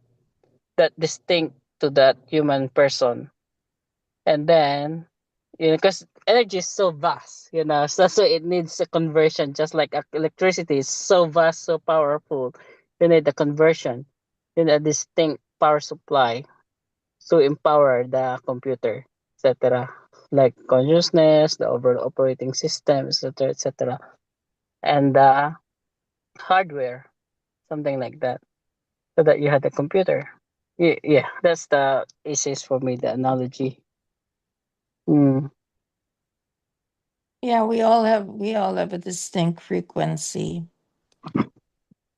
that distinct to that human person. And then, because energy is so vast, so it needs a conversion, just like electricity is so vast, so powerful. You need a conversion, a distinct power supply to empower the computer, etc. Like consciousness, the overall operating system, etc., etc., and the hardware, something like that, so that you had a computer. Yeah, yeah, that's the easiest for me, the analogy. Mm. Yeah, we all have a distinct frequency.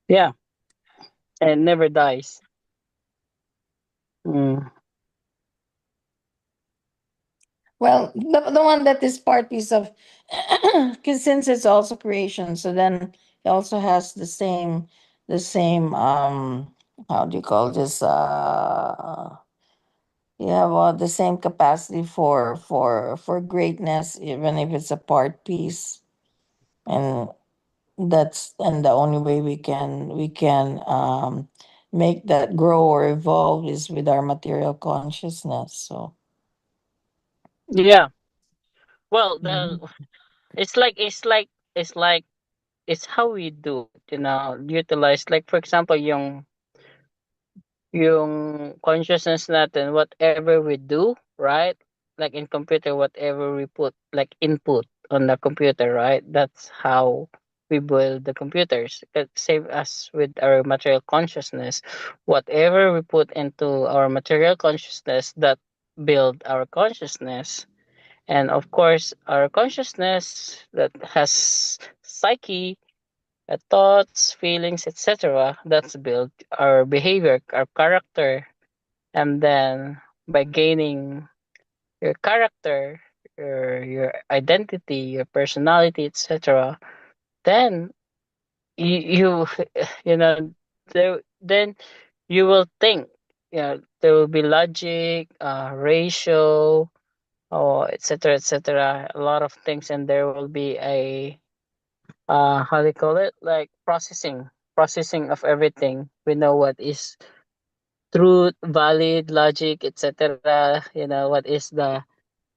Yeah, and never dies. Mm. Well, the one that is part piece of, because since it's also creation, so then it also has the same how do you call this you have the same capacity for greatness, even if it's a part piece, and the only way we can make that grow or evolve is with our material consciousness. So Yeah. Well, mhm. it's like it's how we do it. Utilize, like for example, yung consciousness natin, whatever we do, right? Like in computer, whatever we put like input on the computer, right? That's how we build the computers. Same as with our material consciousness. Whatever we put into our material consciousness, that build our consciousness. And of course, our consciousness that has psyche, thoughts, feelings, etc. That's built our behavior, our character, and then by gaining your character, your identity, your personality, etc., then you you know then you will think. There will be logic, ratio, or etc., etc. A lot of things, and there will be a how do you call it, like processing of everything. We know what is truth, valid, logic, etc. What is the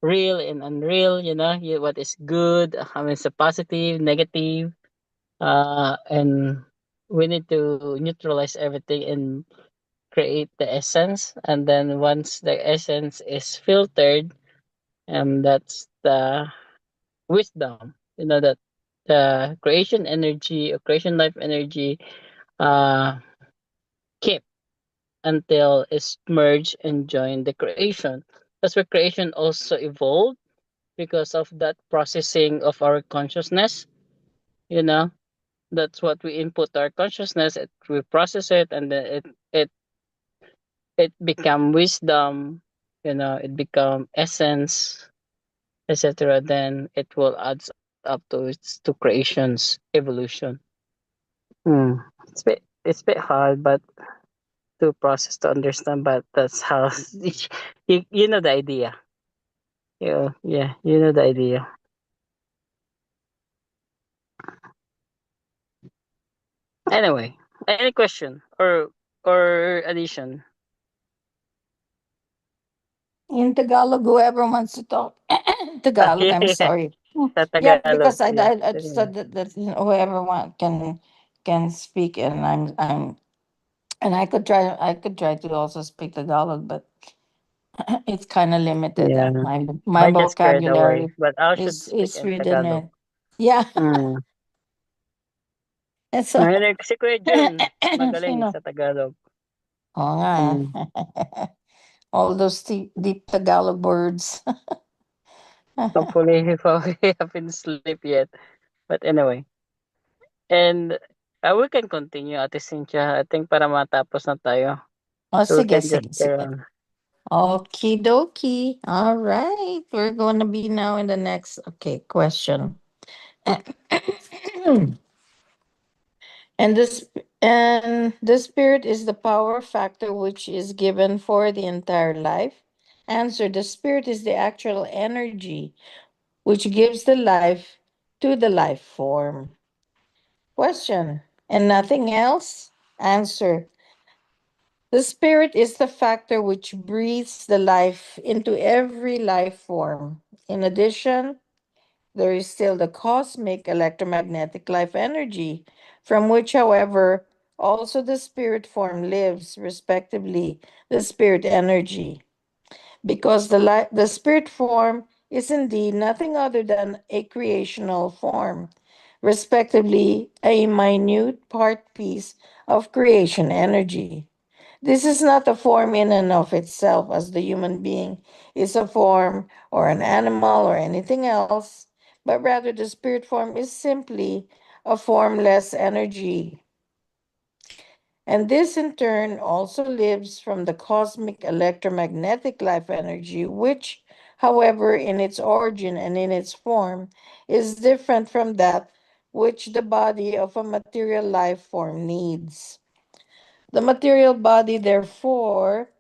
real and unreal. What is good, I mean, it's a positive, negative, and we need to neutralize everything and create the essence. And then once the essence is filtered, that's the wisdom. That the creation energy or creation life energy uh keep until it's merged and joined the creation. That's where creation also evolved because of that processing of our consciousness. You know, that's what we input our consciousness. We process it, and then it become wisdom. It become essence, etc. Then it will adds up to creation's evolution. Hmm. It's a bit hard, but to process, to understand, but that's how you know the idea. Yeah, you know the idea. Anyway, any question or addition? In Tagalog, whoever wants to talk Tagalog, I'm Yeah, sorry. sa Yeah, Tagalog. because I Yeah. I, I said that whoever can speak, and I could try to also speak Tagalog, but it's kind of limited. Yeah. My I get scared away, vocabulary but I should is speak is in written Tagalog. it. Yeah, Mm. and so Ngayon, si Kuya Jun, you magaling know. sa Tagalog. Oo nga eh. Mm. All those deep Tagalog words. Hopefully, he haven't sleep yet. But anyway, and we can continue, Ate Cynthia. I think para matapos na tayo. Oh, So we sige, can just sige, carry sige. on. Okie dokie. All right. We're going to be now in the next, question. And the spirit is the power factor which is given for the entire life. Answer: the spirit is the actual energy which gives the life to the life form. Question: and nothing else? Answer: the spirit is the factor which breathes the life into every life form. In addition, there is still the cosmic electromagnetic life energy, from which, however, also the spirit form lives, respectively, the spirit energy. Because the spirit form is indeed nothing other than a creational form, respectively, a minute part piece of creation energy. This is not a form in and of itself, as the human being is a form, or an animal, or anything else, but rather the spirit form is simply a formless energy. And this in turn also lives from the cosmic electromagnetic life energy, which, however, in its origin and in its form, is different from that which the body of a material life form needs. The material body, therefore,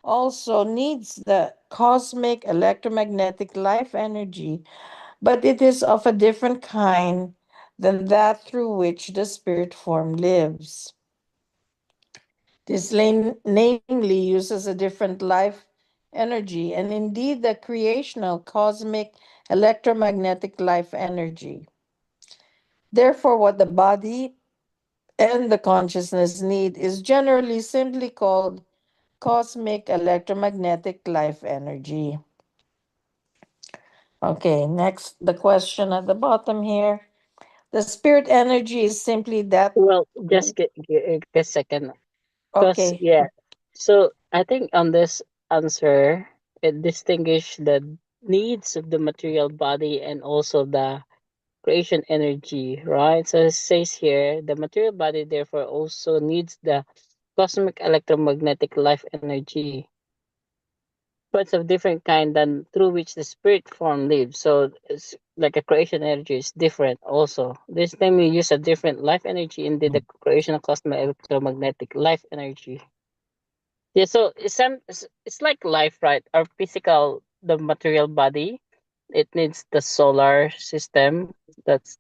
also needs the cosmic electromagnetic life energy, but it is of a different kind than that through which the spirit form lives. This namely uses a different life energy and indeed the creational cosmic electromagnetic life energy. Therefore, what the body and the consciousness need is generally simply called cosmic electromagnetic life energy. Okay, next, the question at the bottom here. The spirit energy is simply that. Well, just get a second. Because, Okay. yeah. So I think on this answer, it distinguish the needs of the material body and also the creation energy, right? So it says here, the material body therefore also needs the cosmic electromagnetic life energy, but it's of different kind than through which the spirit form lives. So it's like a creation energy is different also. This time we use a different life energy, indeed the creation of cosmic electromagnetic life energy. Yeah, so it's like life, right? Our physical, the material body, it needs the solar system that's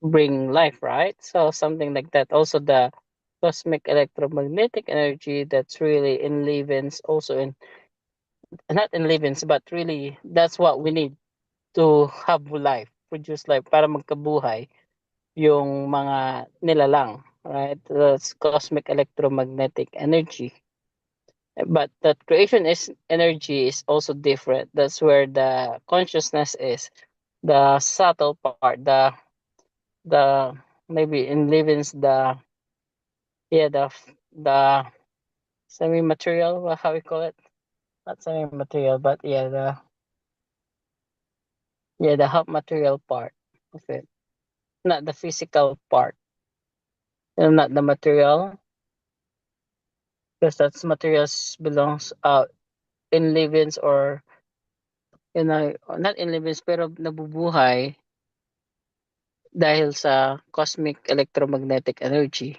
bring life, right? So something like that. Also the cosmic electromagnetic energy that's really in Levens, also in not in Levens, but really that's what we need to have life, produce life para magkabuhay yung mga nilalang, right? That's cosmic electromagnetic energy. But that creation is energy is also different. That's where the consciousness is, the subtle part, the maybe in Levens the semi material, how we call it, not semi material, but the half material part of it, not the physical part, not the material, because that's materials belongs in Levens, or not in Levens pero nabubuhay dahil sa cosmic electromagnetic energy,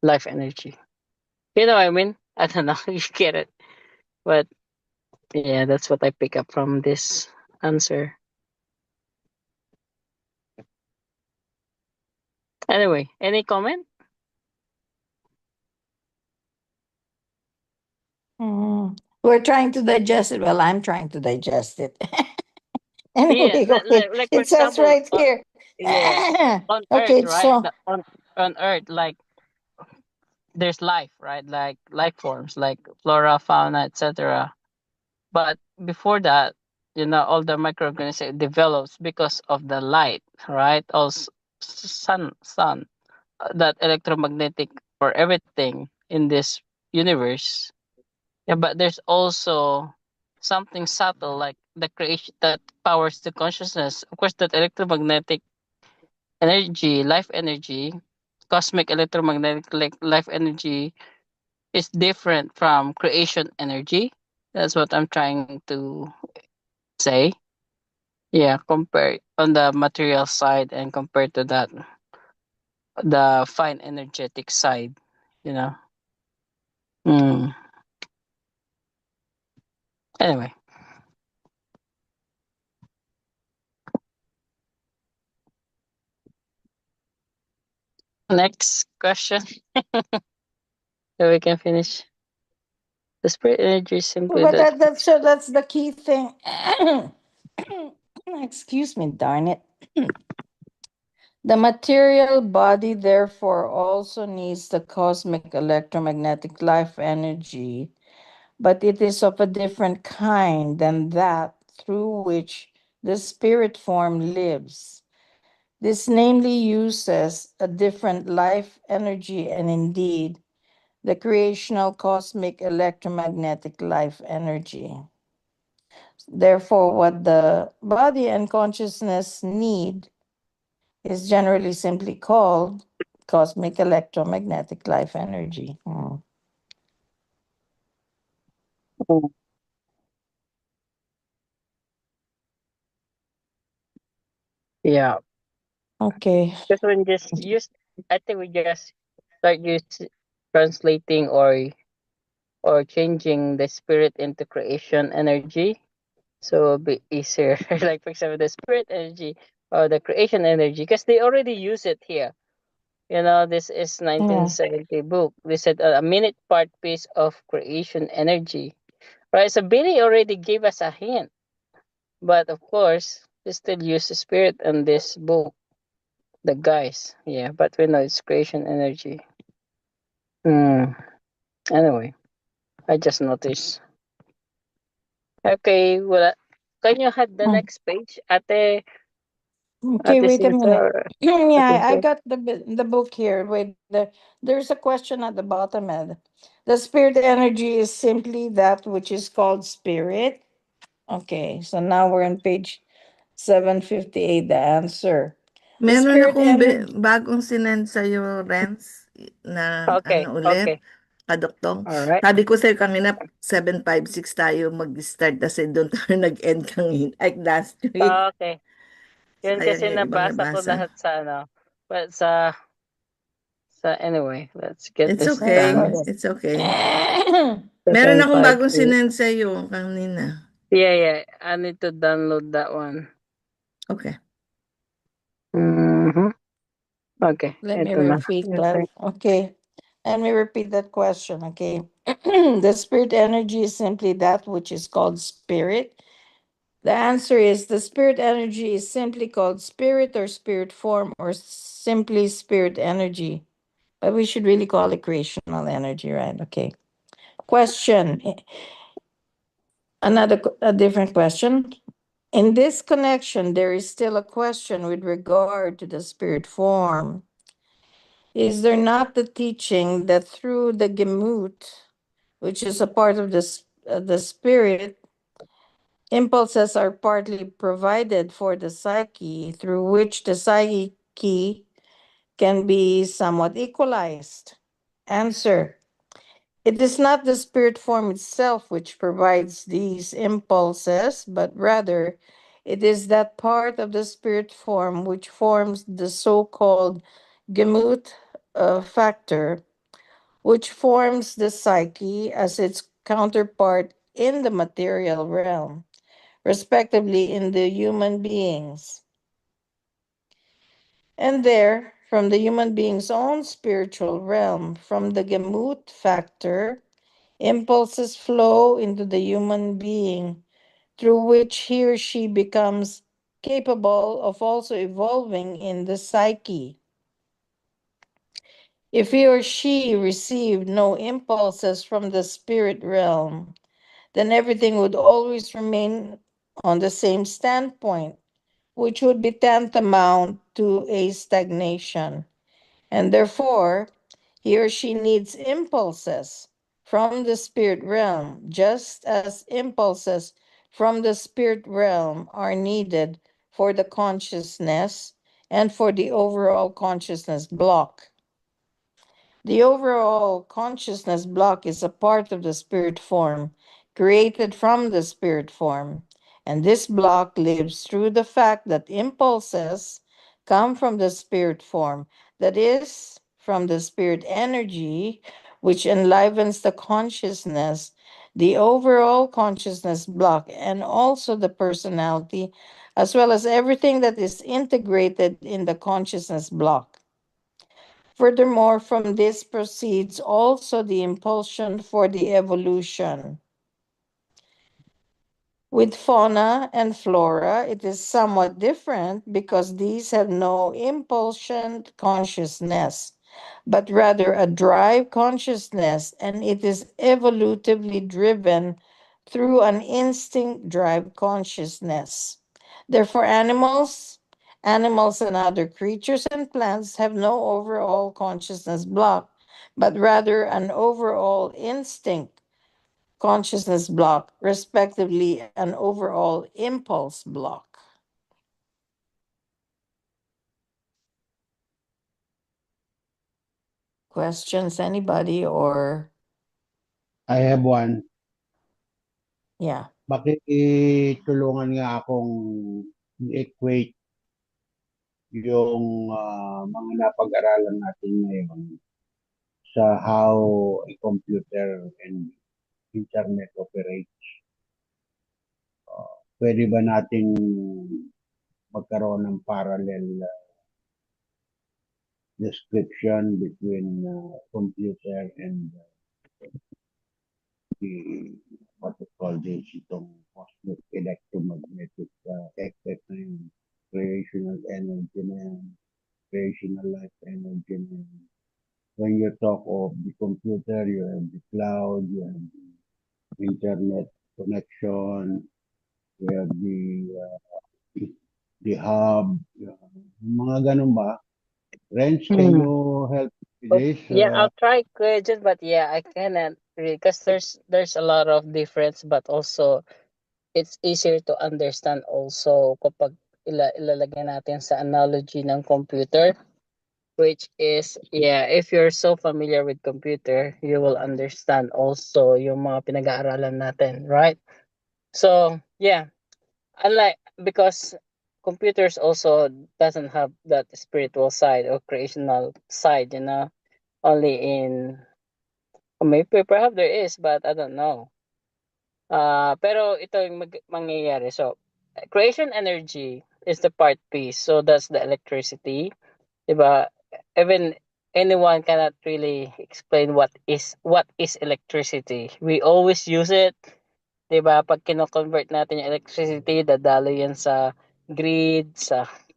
life energy. You know what I mean? I don't know if you get it. But yeah, that's what I pick up from this answer. Anyway, any comment? We're trying to digest it. Well, I'm trying to digest it. Yeah, Anyway, okay. like for It says example, right here. yeah, on Earth, Okay, right? so On Earth, like there's life, right? Like life forms, like flora, fauna, etc. But before that, all the microorganisms develops because of the light, right? Also, sun, that electromagnetic for everything in this universe. Yeah, but there's also something subtle like the creation that powers the consciousness. Of course, that electromagnetic energy, life energy, cosmic electromagnetic life energy is different from creation energy. That's what I'm trying to say. Yeah, compare on the material side and compared to that, the fine energetic side, you know. Mm. Anyway, next question. So we can finish. The spirit energy is simply but that. that's the key thing. Excuse me, darn it. The material body, therefore, also needs the cosmic electromagnetic life energy, but it is of a different kind than that through which the spirit form lives. This namely uses a different life energy and indeed the creational cosmic electromagnetic life energy. Therefore, what the body and consciousness need is generally simply called cosmic electromagnetic life energy. Yeah, Okay. because when just use, I think we just start use translating or changing the spirit into creation energy, so it'll be easier. Like for example, the spirit energy or the creation energy, because they already use it here. You know, this is 1970 book. They said a minute part piece of creation energy. Right, so Billy already gave us a hint, but of course, they still use the spirit in this book, the guys. Yeah, but we know it's creation energy. Hmm. Anyway, I just noticed. Okay, well, can you have the Mm. next page, Ate, Okay, wait a minute. Cynthia? Yeah, I Cynthia? got the book here. Wait, there's a question at the bottom, Ed. The spirit energy is simply that which is called spirit. Okay, so now we're on page 758, the answer. The Meron spirit akong energy. bagong sinend sa'yo, Renz, na Okay, ulit, okay. kadoktong. All right. Sabi ko sa'yo kanina, 756 tayo mag-start kasi doon tayo nag-end like last week. Okay. Yun Sayang kasi yung ibang nabasa ko nabasa. lahat sa ano. But sa anyway, let's get It's this Let's okay. done. start It's okay. it. Meron akong 7, 5, bagong 6. sinend sa'yo kanina. Yeah, yeah. I need to download that one. Okay. Mm-hmm. Okay. Let me Ito na. repeat that. Okay. Okay. Let me repeat that question. Okay. The spirit energy is simply that which is called spirit. The answer is the spirit energy is simply called spirit or spirit form or simply spirit energy. But we should really call it creational energy, right? Okay. Question. A different question. In this connection, there is still a question with regard to the spirit form. Is there not the teaching that through the gemut, which is a part of the spirit, impulses are partly provided for the psyche, through which the psyche can be somewhat equalized? Answer. It is not the spirit form itself which provides these impulses, but rather it is that part of the spirit form which forms the so called gemut factor, which forms the psyche as its counterpart in the material realm, respectively in the human beings. And there, from the human being's own spiritual realm, from the gemut factor, impulses flow into the human being, through which he or she becomes capable of also evolving in the psyche. If he or she received no impulses from the spirit realm, then everything would always remain on the same standpoint, which would be tantamount to a stagnation. And therefore, he or she needs impulses from the spirit realm, just as impulses from the spirit realm are needed for the consciousness and for the overall consciousness block. The overall consciousness block is a part of the spirit form, created from the spirit form. And this block lives through the fact that impulses come from the spirit form, that is, from the spirit energy, which enlivens the consciousness, the overall consciousness block, and also the personality, as well as everything that is integrated in the consciousness block. Furthermore, from this proceeds also the impulsion for the evolution. With fauna and flora, it is somewhat different because these have no impulsion consciousness, but rather a drive consciousness, and it is evolutively driven through an instinct drive consciousness. Therefore, animals and other creatures and plants have no overall consciousness block, but rather an overall instinct consciousness block, respectively, an overall impulse block. Questions, anybody? Or, I have one. yeah. Pakitulungan nga akong equate yung mga napag-aralan natin ngayon sa how a computer and internet operates. Pwede ba natin magkaroon ng parallel description between computer and the what we call this itong cosmic electromagnetic effect na yun, creational energy na yan, creational life energy na yan. When you talk of the computer, you have the cloud, you have the internet connection, you have the hub, mga ganun ba? Renz, can Hmm. you help with this? Yeah, I'll try question, but yeah, I cannot read because there's a lot of difference, but also it's easier to understand also kapag ilalagay natin sa analogy ng computer, which is, yeah, if you're so familiar with computer, you will understand also yung mga pinag-aaralan natin, right? So, yeah, unlike, because computers also doesn't have that spiritual side or creational side, only in, maybe perhaps there is, but I don't know. Pero ito yung mangyayari. So, creation energy is the part piece. So, that's the electricity. Diba? Even anyone cannot really explain what is electricity. We always use it. Diba? Pag kino-convert natin yung electricity, dadalo yan sa grid,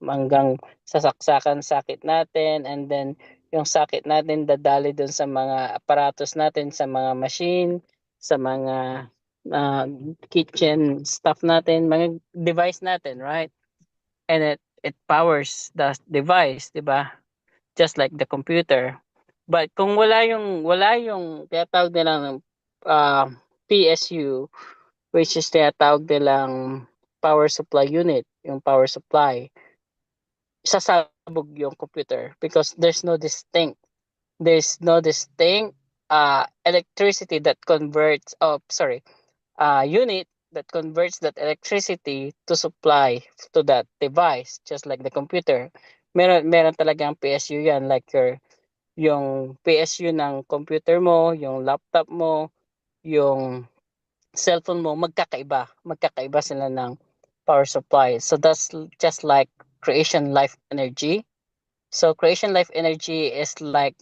hanggang sa sakit natin, and then yung sakit natin dadali dun sa mga aparatos natin, sa mga machine, sa mga kitchen stuff natin, mga device natin, right? And it powers the device, diba? Just like the computer. But kung wala yung tinatawag nilang PSU, which is tinatawag nilang power supply unit, yung power supply, sasabog yung computer because there's no distinct electricity that converts, unit that converts that electricity to supply to that device, just like the computer. Meron talagang PSU yan, like yung PSU ng computer mo, yung laptop mo, yung cellphone mo, magkakaiba sila ng power supply. So that's just like creation life energy. So creation life energy is like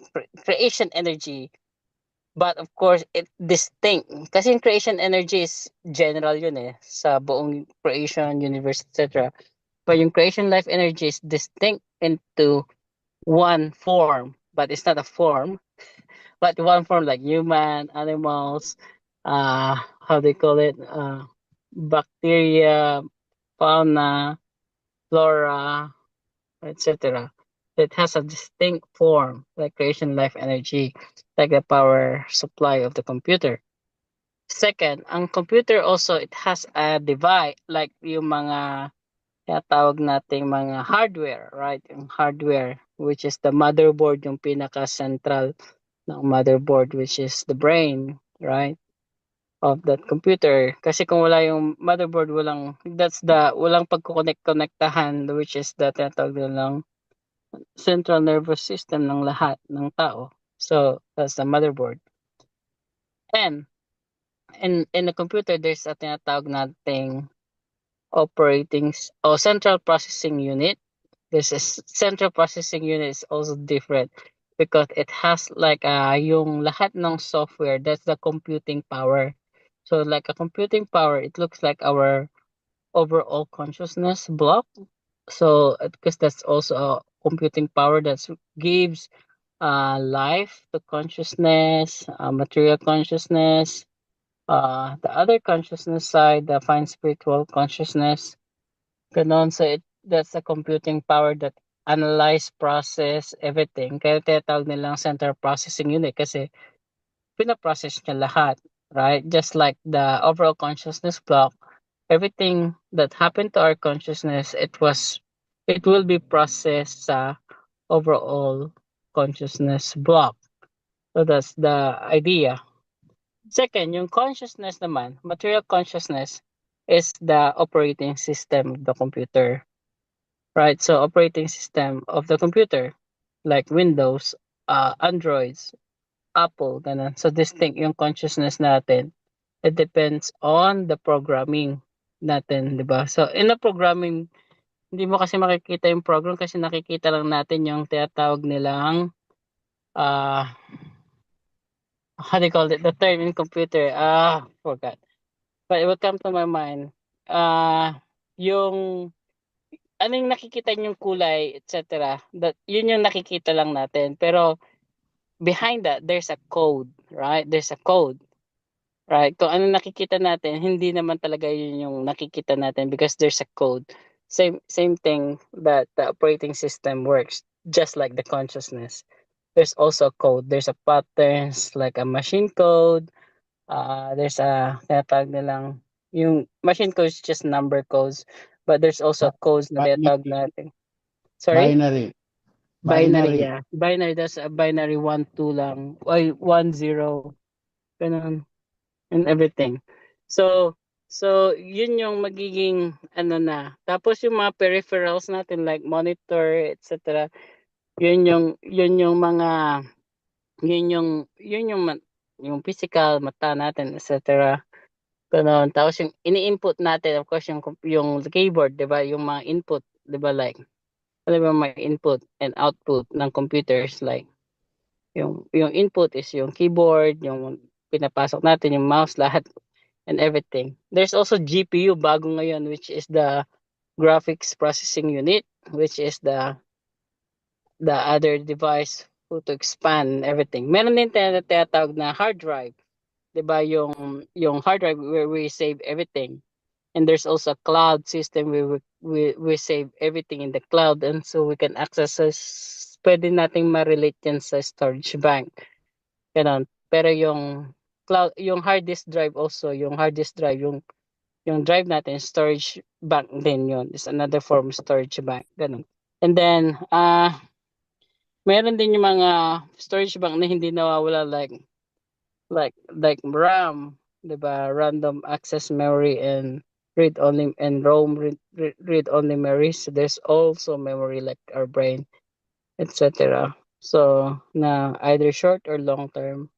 creation energy, but of course it distinct kasi yung creation energy is general yun sa buong creation universe, etc. But yung creation life energy is distinct into one form, but it's not a form, but one form like human, animals, how they call it, bacteria, fauna, flora, etc. It has a distinct form, like creation life energy, like the power supply of the computer. Second, ang computer also, it has a device, like yung mga tawag nating mga hardware, right? Yung hardware, which is the motherboard, yung pinaka-central ng motherboard, which is the brain, right? Of that computer. Kasi kung wala yung motherboard, walang pagkukonektahan, which is the tinatawag nilang central nervous system ng lahat ng tao. So, that's the motherboard. And in the computer, there's a tinatawag nating central processing unit. This is central processing unit is also different because it has like yung lahat ng software, that's the computing power. So like a computing power, it looks like our overall consciousness block. So because that's also a computing power that gives life to consciousness, material consciousness, the other consciousness side, the fine spiritual consciousness. Ganon. So that's a computing power that analyze, process, everything. Kaya tinatawag nilang central processing unit kasi pinaprocess niya lahat. right? Just like the overall consciousness block, everything that happened to our consciousness, it will be processed sa overall consciousness block. So that's the idea. Second, yung consciousness naman, material consciousness is the operating system of the computer, right? So operating system of the computer, like Windows, Androids, Apple, ganun. So distinct yung consciousness natin. It depends on the programming natin, di ba? So in the programming, hindi mo kasi makikita yung program kasi nakikita lang natin yung tinatawag nilang how do you call it? The term in computer. Forgot. But it will come to my mind. Yung anong nakikita yung kulay, etc. That yun yung nakikita lang natin. Pero behind that, there's a code, right? There's a code, right? Kung ano nakikita natin, hindi naman talaga yun yung nakikita natin because there's a code. Same thing that the operating system works, just like the consciousness. There's also code. There's a patterns like a machine code. There's a tinatawag nilang yung machine code is just number codes, but there's also codes na tinatawag natin. Sorry? Binary. Binary, yeah. Binary, that's a binary 1, 2 lang. 1, 0. Ganun. And everything. So yun yung magiging ano na. Tapos yung mga peripherals natin like monitor, etc. Yun yung mga yung physical mata natin, etc. Ganun. Tapos yung ini-input natin, of course, yung keyboard, 'di ba? Yung mga input, 'di ba, like ano ba may input and output ng computers, like yung input is yung keyboard, yung pinapasok natin, yung mouse, lahat and everything. There's also GPU bago ngayon, which is the graphics processing unit, which is the other device to expand everything. Meron din tayo tinatawag na hard drive, 'di ba? Yung hard drive where we save everything. And there's also a cloud system where we save everything in the cloud, and so we can access pwede nating ma-relate yan sa storage bank. Ganon. Pero yung cloud, yung hard disk drive also, yung hard disk drive, yung drive natin, storage bank din yun. It's another form of storage bank. Ganon. And then, meron din yung mga storage bank na hindi nawawala like RAM, 'di ba? Random access memory and read only and ROM read only memory. So there's also memory like our brain, etc. So na either short or long term.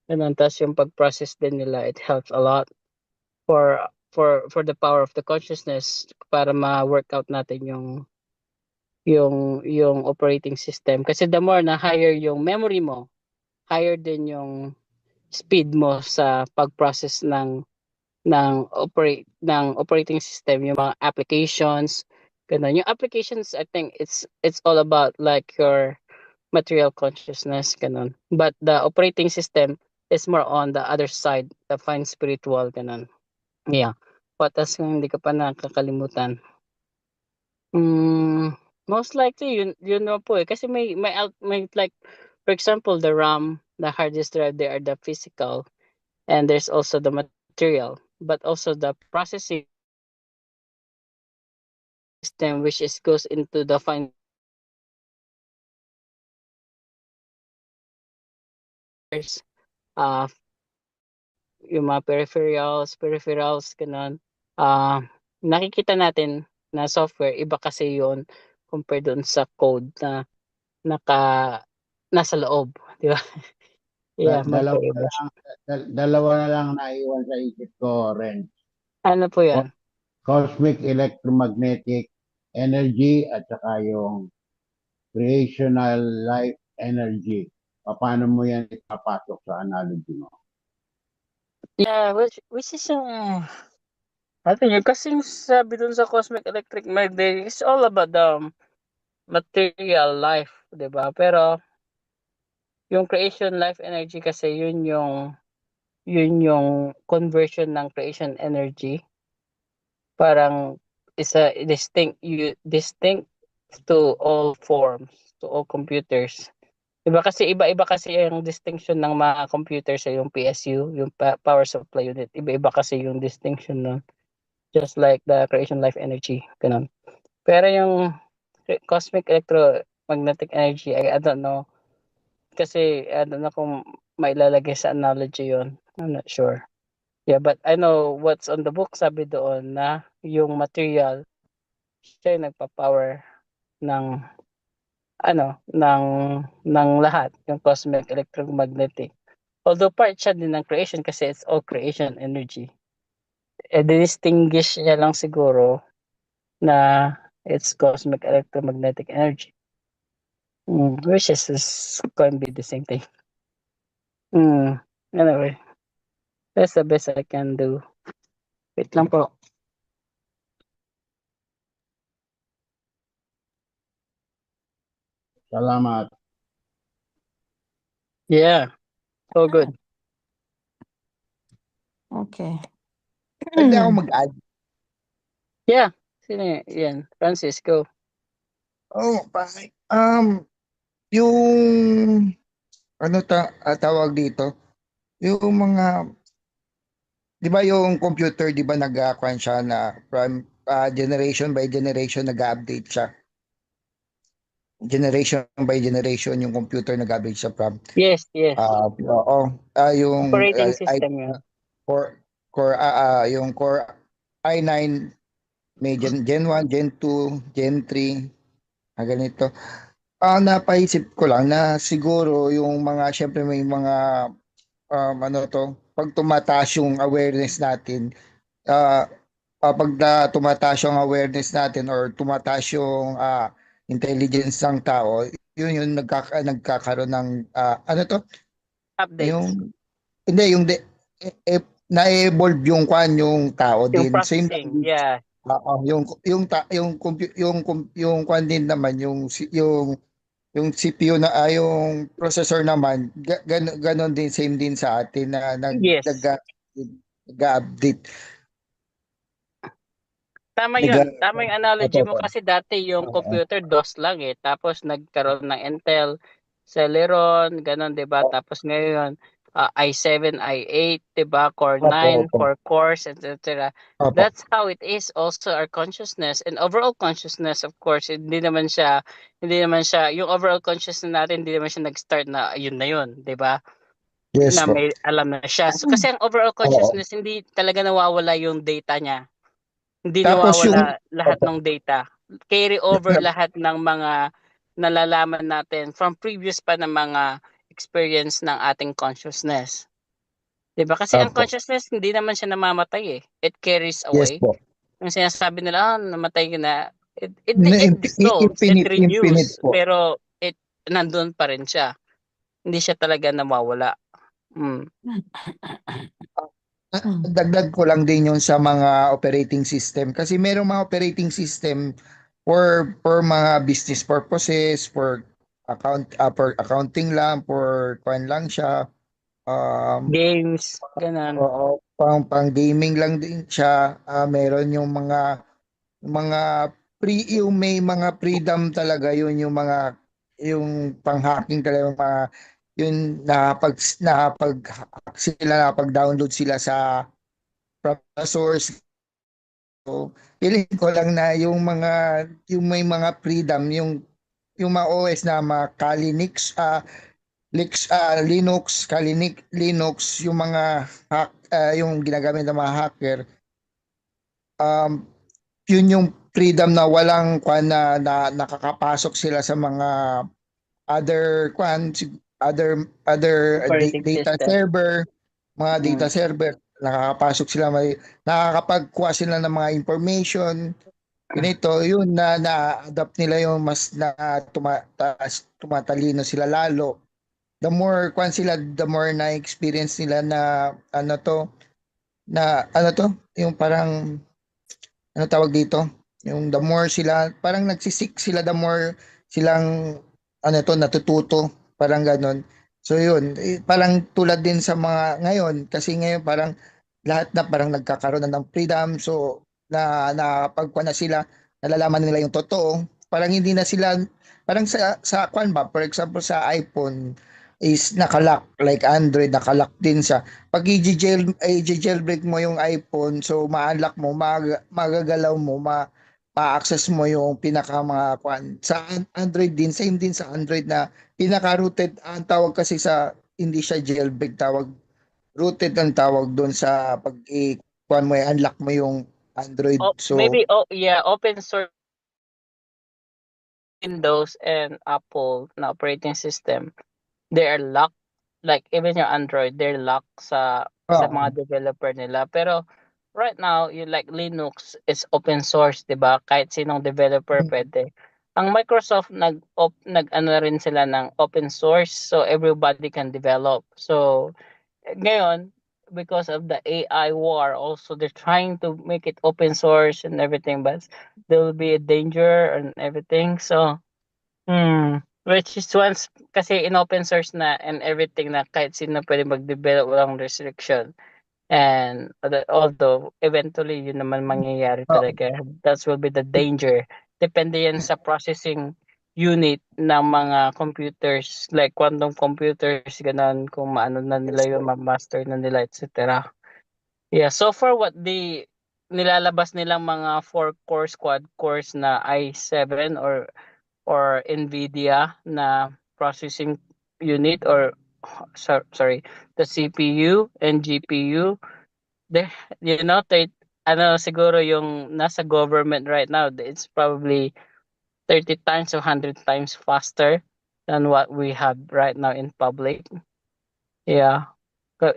Ganun. Tas yung pag-process din nila, it helps a lot for the power of the consciousness para ma-work out natin yung operating system. Kasi the more na higher yung memory mo, higher din yung speed mo sa pag-process ng operating system, yung mga applications, ganun. Yung applications, I think it's all about like your material consciousness, ganun. But the operating system is more on the other side, the fine spiritual, ganun. Yeah. What else kung hindi ka pa nakakalimutan? Most likely yun na po eh. Kasi may like for example the RAM, the hard disk drive, they are the physical, and there's also the material, but also the processing system which is goes into the fine uh yung mga peripherals ganun. Nakikita natin na software, iba kasi yon compared doon sa code na nasa loob, di ba? Yeah, magkaiba. Dalawa na lang naiwan sa isip ko, Ren. Ano po yan? Cosmic electromagnetic energy at saka yung creational life energy. Paano mo yan ipapasok sa analogy mo? Yeah, which is yung I think kasi sabi dun sa cosmic electric magnetic, it's all about the material life, di ba? Pero yung creation life energy kasi yun yung conversion ng creation energy. Parang is a distinct to all forms, to all computers. Iba-iba kasi yung distinction ng mga computer sa yung PSU, yung power supply unit. Iba-iba kasi yung distinction nun. Just like the creation life energy, ganun. Pero yung cosmic electromagnetic energy, I don't know. Kasi I don't know kung mailalagay sa analogy yon. I'm not sure. Yeah, but I know what's on the book, sabi doon na yung material, siya yung nagpa-power ng ng lahat, yung cosmic electromagnetic. Although part siya din ng creation kasi it's all creation energy. Distinguish niya lang siguro na it's cosmic electromagnetic energy. Which is going to be the same thing. Anyway, that's the best I can do. Wait lang po. Salamat. Yeah, so good. Okay. Pwede ako mag-add. Yeah, sino yan? Francis, go. Oh, bakit? Yung tawag dito? Yung mga, di ba yung computer, di ba nag-akuan siya na from generation by generation nag-update siya. Generation by generation yung computer nag-update siya from Yes. oo, yung Operating system yun. yung Core i9 may Gen 1, Gen 2, Gen 3, ganito. Napaisip ko lang na siguro yung mga, syempre may mga pag tumataas yung awareness natin, tumataas yung awareness natin or tumataas yung intelligence ng tao, yun nagkakaroon ng Updates. yung hindi yung na-evolve yung yung tao Yung din. Same processing, lang. yeah. Yung kwan din naman yung CPU na yung processor naman ganon din, same din sa atin na Yes. nag-update. Tama yun. Tama yung analogy mo Opo. kasi dati yung Oo. computer DOS lang eh. Tapos nagkaroon ng Intel, Celeron, ganun 'di ba? Tapos ngayon i7, i8, 'di ba? Core 9, Opo. 4 cores, etc. Opo. That's how it is also our consciousness and overall consciousness, of course. Hindi naman siya yung overall consciousness natin hindi naman siya nag-start na yun na yun, 'di ba? Yes Na po. may alam na siya. So kasi ang overall consciousness hindi talaga nawawala yung data niya. Hindi Tapos nawawala lahat Opo. ng data. Carry over lahat ng mga nalalaman natin from previous pa na mga experience ng ating consciousness. 'Di ba? Kasi ang Opo. consciousness hindi naman siya namamatay eh. It carries Yes away. po. Yung sinasabi nila, namatay ka na. It dissolves, Infinite it renews, po. pero nandun pa rin siya. Hindi siya talaga nawawala. Dagdag ko lang din yun sa mga operating system kasi merong mga operating system for mga business purposes, for accounting lang, for kwan lang siya. Games, ganun. Oo, pang gaming lang din siya. Meron yung yung may mga freedom talaga yun, yung pang-hacking talaga, yung mga yun nakapag-download sila from the source. So, feeling ko lang na yung may mga freedom, yung mga OS na mga Kali Linux, yung mga yung ginagamit ng mga hacker, yun yung freedom na walang nakakapasok sila sa mga other Operating data system. server, mga data server, nakakapasok sila, nakakapagkuha sila ng mga information. Ganito, yun na-adapt nila yung mas tumatalino sila lalo. The more the more na-experience nila na yung parang tawag dito, yung the more sila, parang nagsisik sila, the more silang natututo, parang ganon. So yun, parang tulad din sa mga ngayon, kasi ngayon parang lahat na parang nagkakaroon na ng freedom, so nakapagkuha na sila, nalalaman nila yung totoo, parang hindi na sila parang sa kwan ba, for example sa iPhone is nakalock, like Android nakalock din siya. Pag i-jailbreak mo yung iPhone, so ma-unlock mo, magagalaw mo, ma-access mo yung pinaka mga kwan. Sa Android din, same din sa Android na pinaka-rooted, ang tawag kasi sa, hindi siya jailbreak, tawag rooted ang tawag doon sa pag kwan mo, unlock mo yung Android. Oh, So, maybe yeah, open source Windows and Apple na operating system, they are locked. Like even your Android, they're locked sa oo. mga developer nila. Pero right now, you like Linux is open source, 'di ba? Kahit sinong developer pwede. Ang Microsoft nag ano rin sila ng open source, so everybody can develop. So ngayon, because of the AI war, also they're trying to make it open source and everything, but there will be a danger and everything. So, which is once kasi in open source na and everything na kahit sino pwede mag-develop walang restriction. And although eventually yun naman mangyayari Oo. talaga, that will be the danger. Depende yan sa processing unit ng mga computers like quantum computers ganun kung maano na nila yun, ma-master na nila, etc. Yeah, so far what the nilalabas nilang mga 4 core quad cores na i7 or Nvidia na processing unit or sorry, the CPU and GPU, they, ano siguro yung nasa government right now, it's probably 30 times or 100 times faster than what we have right now in public. Yeah.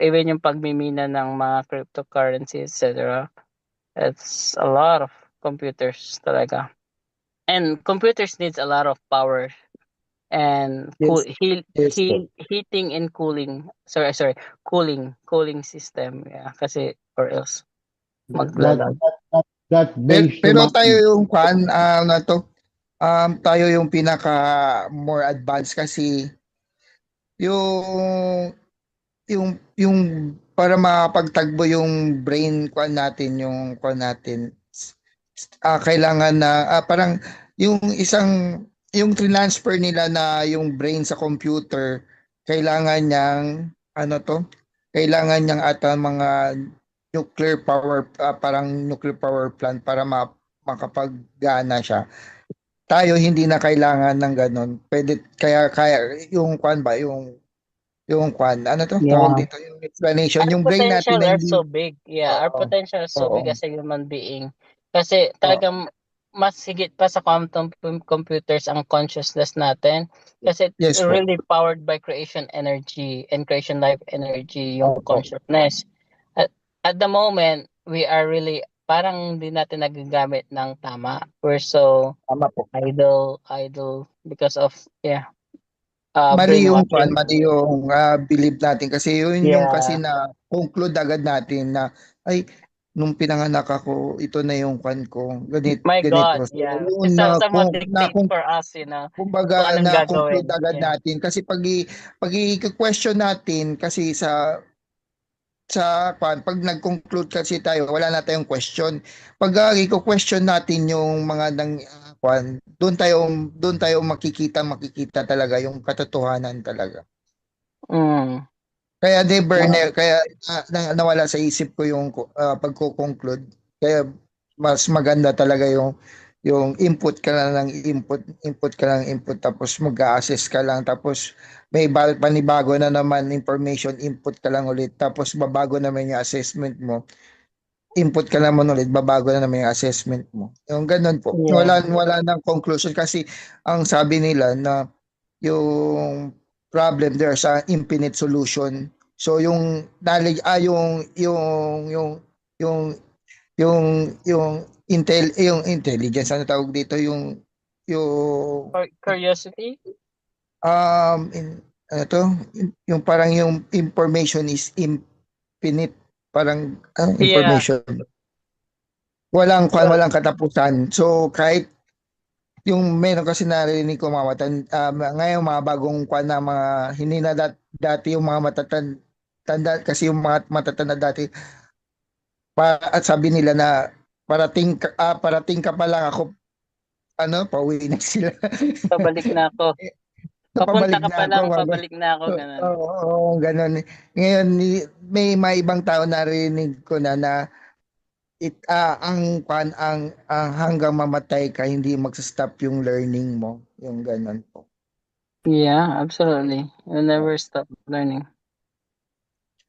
Even yung pagmimina ng mga cryptocurrency, etc. It's a lot of computers talaga. And computers needs a lot of power and Yes, yes po. heating and cooling. Sorry, cooling system. Yeah, kasi or else maglalag. That's based Pero naman. tayo yung kwan, na to, tayo yung pinaka more advanced kasi yung yung para makapagtagbo yung brain kwan natin, yung kwan natin, kailangan na parang yung yung transfer nila na yung brain sa computer, kailangan niyang ano to, kailangan niyang ata mga nuclear power, parang nuclear power plant para makapagana siya. Tayo hindi na kailangan ng ganun. Pwede kaya yung kwan ba, yung kwan, ano to tawag Yeah. dito, yung explanation, Our yung brain natin potential na are hindi. so big. Yeah, our Oo. potential is so big Oo. as a human being. Kasi Oo. talagang mas higit pa sa quantum computers ang consciousness natin. Kasi it's Yes po. really powered by creation energy and creation life energy yung Opo. consciousness. At the moment, we are really parang hindi natin nagagamit ng tama. We're so Tama po. idle because of Mali yung kwan, brainwashing. mali yung belief natin kasi yun yung kasi Yeah. na conclude agad natin na ay nung pinanganak ako ito na yung kwan ko, My ganito. God, So yeah. yun Someone dictate for us, kung kumbaga anong na conclude gagawin. agad Yeah. natin kasi pag i-question natin kasi pag nag-conclude kasi tayo wala na tayong question. Pag i-question natin yung mga doon tayo makikita talaga yung katotohanan talaga. Mm. Kaya kaya nawala sa isip ko yung pagko-conclude. Kaya mas maganda talaga yung input ka lang ng input ka lang input, tapos mag-a-assess ka lang, tapos may panibago na naman information, input ka lang ulit, tapos babago naman yung assessment mo, input ka naman ulit, babago na naman yung assessment mo. Yung ganun po. Yeah. Wala nang conclusion kasi ang sabi nila na yung problem, there's an infinite solution. So yung knowledge, yung intelligence, ano tawag dito, yung Curiosity? ano to, yung parang yung information is infinite, parang Yeah. information walang katapusan. So kahit yung meron kasi narinig ko mga ngayon mga bagong na mga hindi na dati yung mga matatanda kasi yung mga matatanda dati at sabi nila na parating ka pa lang ako pauwi na sila. Pabalik na ako. Papunta Pabalik ka na pa ako. lang, pabalik na ako, ganun. Oo, ganun. Ngayon, may mga ibang tao narinig ko na ang hanggang mamatay ka, hindi magsa-stop yung learning mo. Yung ganun po. Yeah, absolutely. You'll never stop learning.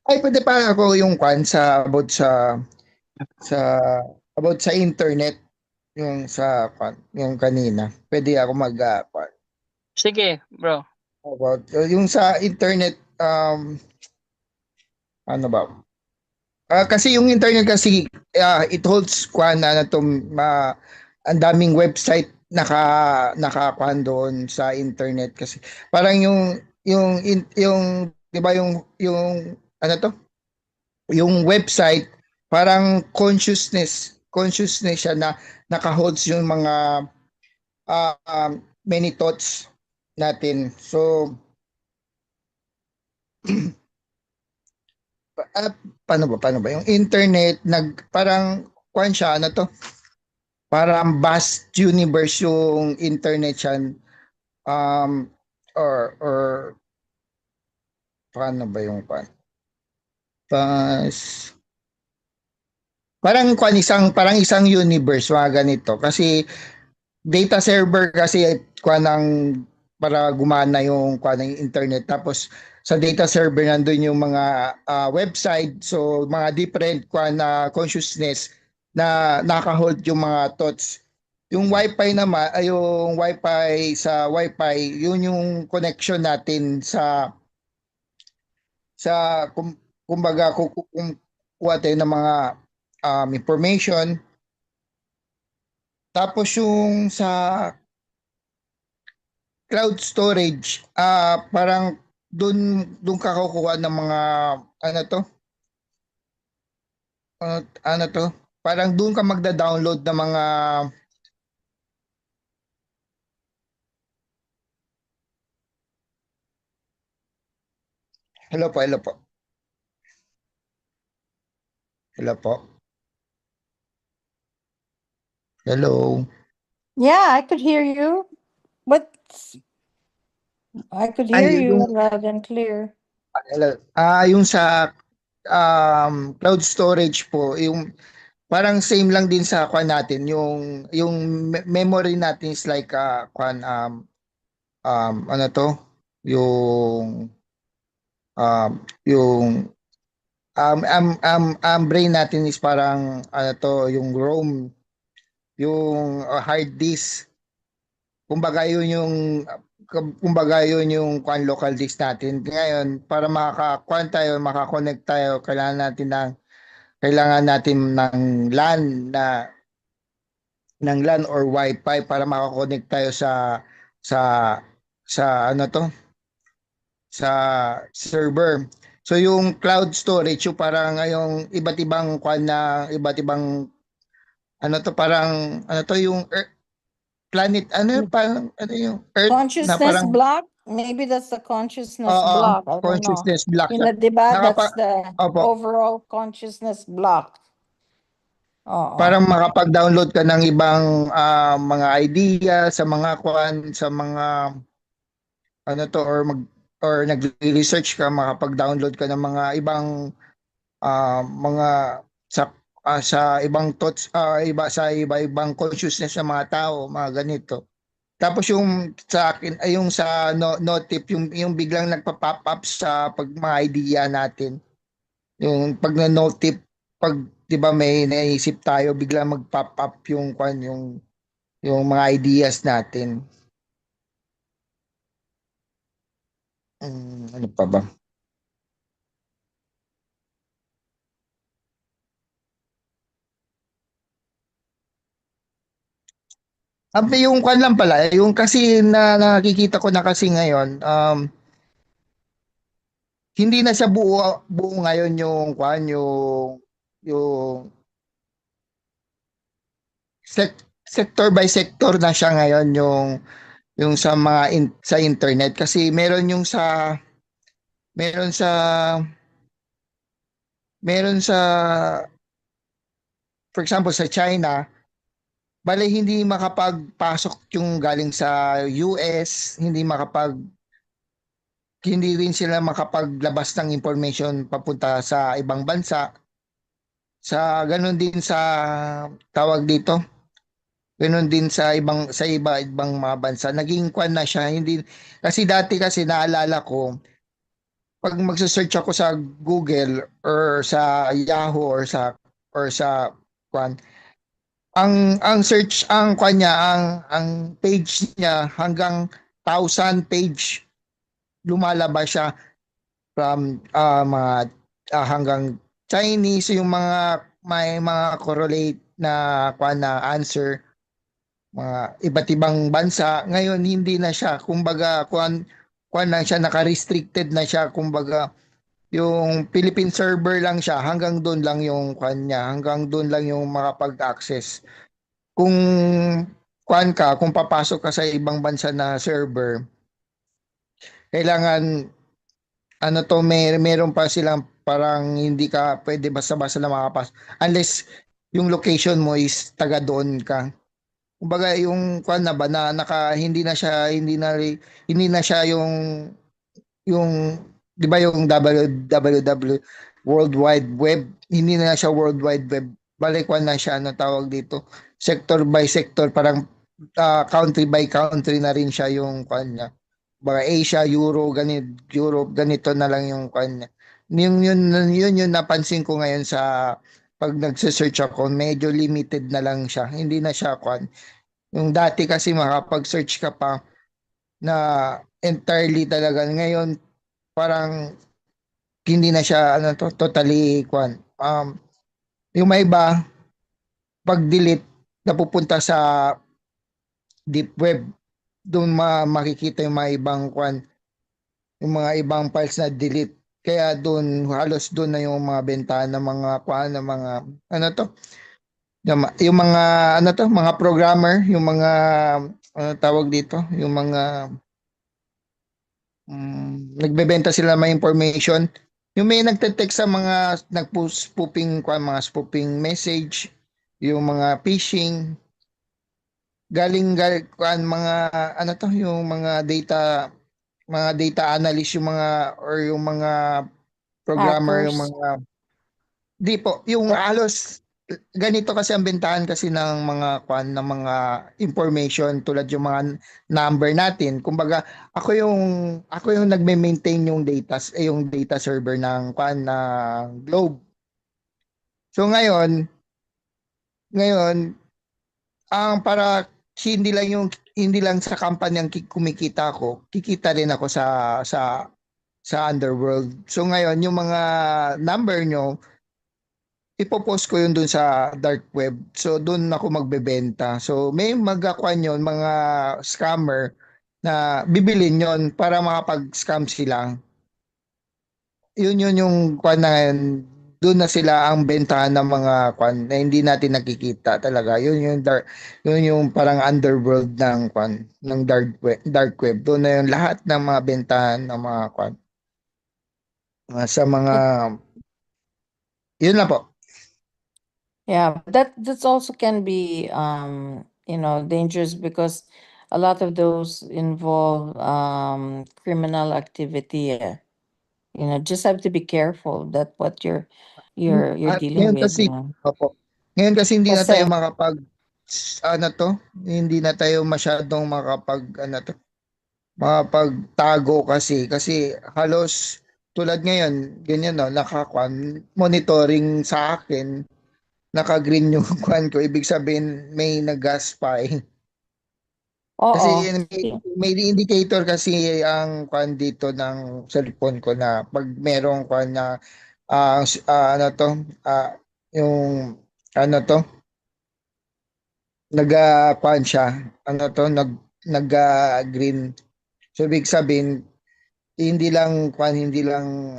Ay, pwede pa ako yung sa about sa internet yung kanina. Pwede ako Sige, bro. about yung sa internet ano ba? Kasi yung internet kasi it holds ang daming website nakakuan doon sa internet kasi parang yung 'di ba yung ano to? Yung website parang consciousness siya na naka-holds yung mga many thoughts natin. So paano ba yung internet parang kuan siya ano to? Parang vast universe yung internet siya um or paano ba yung kuan? Pas parang isang universe mga ganito kasi data server kasi kuan ng para gumana yung kuan ng internet tapos sa data server nandun yung mga website so mga different kuan na consciousness na naka-hold yung mga thoughts. Yung wifi naman ay yung wifi yun yung connection natin sa kumbaga kung kuha tayo ng mga information. Tapos yung sa cloud storage, parang doon ka kukuha ng mga ano to? Ano to? Parang doon ka magda-download ng mga Hello po, hello po. Hello po. Hello. Yeah, I could hear you. But I could hear Ay, you loud and clear. hello. Yung sa cloud storage po, yung parang same lang din sa kwan natin, yung memory natin is like kwan ano to? Yung yung brain natin is parang ano to, yung ROM, yung hard disk. Kumbaga yun yung kwan local disk natin. Ngayon, para makakonect tayo, kailangan natin ng LAN or Wi-Fi para makakonect tayo sa ano to, sa server. So yung cloud storage yung parang yung iba't ibang ano to parang ano to yung planet parang ano yung Earth na Consciousness parang block? Maybe that's the consciousness oo, block. I don't know. consciousness block. Diba? Nakapa That's the Opo, overall consciousness block. Oo. parang makapag-download ka ng ibang mga idea sa mga ano to or nagre-research ka makapag-download ka ng mga ibang mga sa ibang thoughts sa iba-ibang consciousness ng mga tao, mga ganito. Tapos yung sa akin ay yung sa notif yung biglang nagpa-pop up sa pag mga idea natin. Yung pag na-notif pag 'di ba may naisip tayo biglang mag-pop up yung mga ideas natin. Ano pa ba? Yung kwan lang pala, yung kasi na nakikita ko na kasi ngayon, hindi na siya buo ngayon yung sector by sector na siya ngayon yung sa sa internet kasi meron sa meron sa for example sa China bale hindi makapagpasok yung galing sa US, hindi rin sila makapaglabas ng information papunta sa ibang bansa. Sa ganun din sa tawag dito, ganun din sa ibang mga bansa. Naging kwan na siya, hindi kasi dati kasi naalala ko pag magse-search ako sa Google or sa Yahoo or sa kwan, ang search ang kanya ang page niya hanggang 1,000 page lumalabas siya from mga hanggang Chinese yung mga may mga correlate na kwan na answer mga iba't ibang bansa. Ngayon hindi na siya kumbaga kwan lang siya naka-restricted na siya kumbaga yung Philippine server lang siya hanggang doon lang yung kwan niya hanggang doon lang yung makapag-access kung kwan ka kung papasok ka sa ibang bansa na server kailangan ano to meron pa silang parang hindi ka pwede basta-basta na makapas unless yung location mo is taga doon ka. Kumbaga yung kwan na ba na naka hindi na siya yung 'di ba yung www World Wide Web hindi na siya World Wide Web balik kwan na siya ano tawag dito sector by sector parang country by country na rin siya yung kwan niya mga Asia, Europe, ganito na lang yung kanya. Yun napansin ko ngayon sa pag nagse-search ako, medyo limited na lang siya. Hindi na siya kwan. Yung dati kasi makapag-search ka pa na entirely talaga. Ngayon parang hindi na siya ano to, totally kwan. Yung may iba pag-delete napupunta sa deep web. Doon makikita yung mga ibang kwan yung mga ibang files na delete. Kaya doon, halos doon na yung mga bentahan ng mga kuan ng mga ano to, yung mga ano to, mga programmer, yung mga ano tawag dito, yung mga nagbebenta sila ng information. Yung may nagte-text sa mga nagpost spoofing kuan mga spoofing message, yung mga phishing galing kuan mga ano to, yung mga data analyst yung mga or yung mga programmer yung Hackers. mga di po yung halos ganito kasi ang bentahan kasi ng mga kwan ng mga information tulad yung mga number natin kumbaga ako yung nagme-maintain yung data server ng kwan ng Globe so ngayon ang para hindi lang sa kampanyang kumikita ako kikita rin ako sa underworld. So ngayon, yung mga number nyo, ipopost ko yun dun sa dark web. So dun ako magbebenta. So may magkakuan yun, mga scammer na bibilin yon para makapag-scam sila. Yun yung kuan na doon na sila ang bentahan ng mga kuan na hindi natin nakikita talaga. Yun yung parang underworld ng kuan ng dark web. Doon na yung lahat ng mga bentahan ng mga kuan sa mga yun na po. Yeah, that's also can be dangerous because a lot of those involve criminal activity. Just have to be careful that what you're At dealing ngayon with. kasi, opo. Ngayon kasi hindi na tayo Kasi ano to, hindi na tayo masyadong makapagtago kasi halos tulad ngayon, ganyan no, monitoring sa akin, naka-green yung kwan ko, ibig sabihin may nag-spy. Kasi oo. may indicator kasi ang kwan dito ng cellphone ko na pag merong kwan na ano to yung ano to nag-kwan siya ano to nag so ibig sabihin hindi lang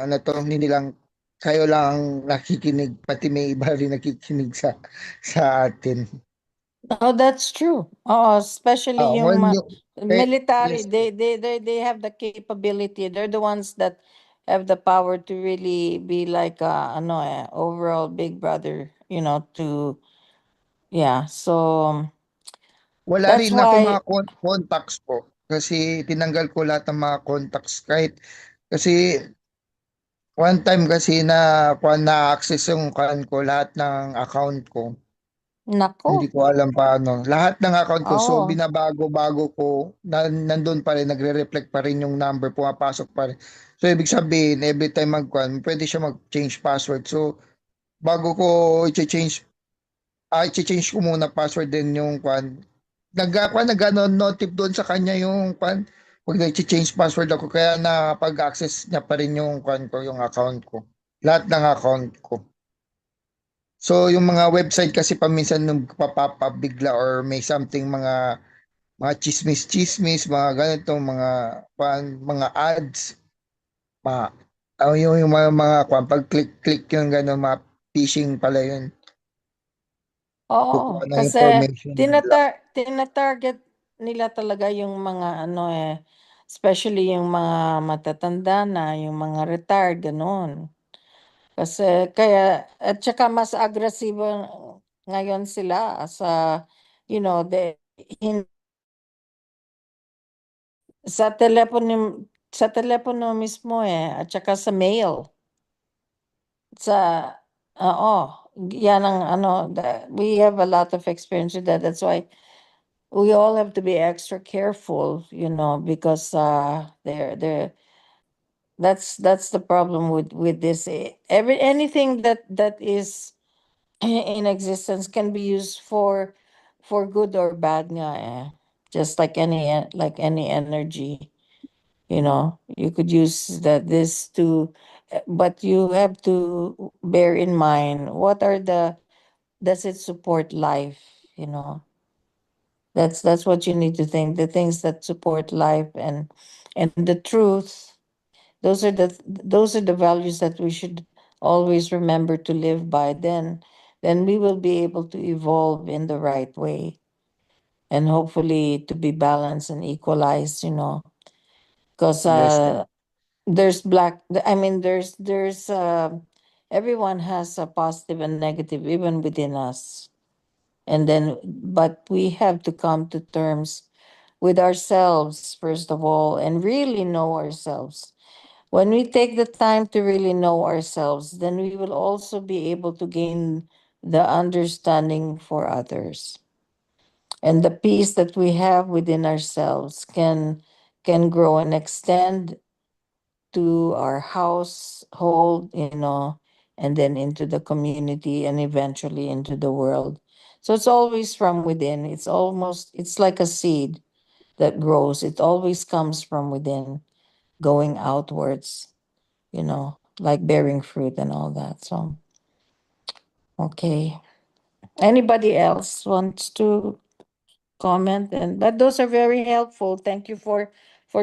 ano to hindi lang kayo lang nakikinig pati may iba rin nakikinig sa atin. Oh, that's true. Oo, especially yung military, yes they have the capability. They're the ones that have the power to really be like overall big brother, to yeah. So Wala That's rin ako why, mga contacts po. Kasi tinanggal ko lahat ng mga contacts kasi one time kasi na na-access yung ko lahat ng account ko. Hindi nako, ko alam paano. Lahat ng account ko, so oh, binabago-bago ko, nandun pa rin, nagre-reflect pa rin yung number, pumapasok pa rin. So, ibig sabihin, every time pwede siya mag-change password. So, bago ko i-change ko muna password din yung nag-notif doon sa kanya yung pag nag-change password ako, kaya pag-access niya pa rin yung ko, yung account ko. Lahat ng account ko. So, yung mga website kasi paminsan nung papap up bigla or may something mga chismis-chismis, mga ganito, mga ads, mga yung pag click yung gano'n, mga phishing pala yun. Kukuha oo, ng kasi information nila. tinatarget nila talaga yung mga ano especially yung mga matatanda na, yung mga retired, ganun. Kasi at saka mas agresibo ngayon sila sa, in, sa telepono mismo at saka sa mail. Sa, oo, yan ang we have a lot of experience with that. That's why we all have to be extra careful, because that's the problem with this. Anything that is in existence can be used for good or bad nga just like any energy. You could use this to, but you have to bear in mind what are does it support life, you know that's what you need to think, the things that support life and the truth. Those are the values that we should always remember to live by. Then we will be able to evolve in the right way, and hopefully to be balanced and equalized, because Yes. there's everyone has a positive and negative even within us. And then, but we have to come to terms with ourselves first of all, and really know ourselves. When we take the time to really know ourselves, then we will also be able to gain the understanding for others. And the peace that we have within ourselves can grow and extend to our household, and then into the community and eventually into the world. So it's always from within. It's like a seed that grows. It always comes from within, going outwards, like bearing fruit and all that. So, okay. Anybody else wants to comment? But those are very helpful. Thank you for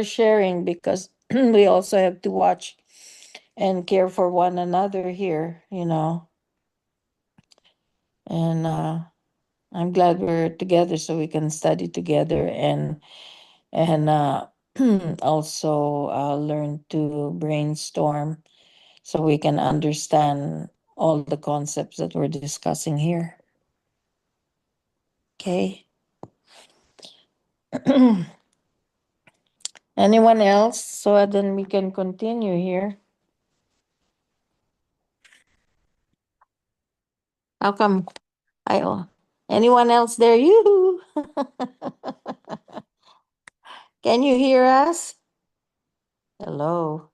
sharing, because we also have to watch and care for one another here, And I'm glad we're together so we can study together and also learn to brainstorm so we can understand all the concepts that we're discussing here. Okay. Anyone else? So then we can continue here. How come? Anyone else there? You? Can you hear us? Hello.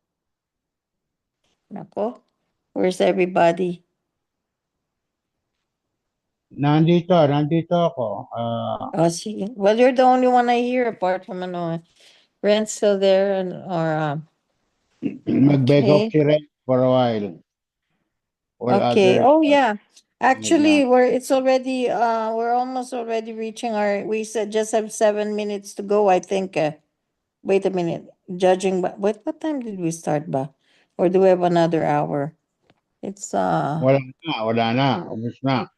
Nako. Where's everybody? Nandito ako. Oh, see. Well, you're the only one I hear apart from Rent's still there, Nag-beg off okay. si Ren for a while. All Okay. others, Oh yeah. Actually, lang. we're almost already reaching we said just have 7 minutes to go, I think. Wait a minute. Judging by what time did we start ba? Or do we have another hour? It's Wala na. Ubus na.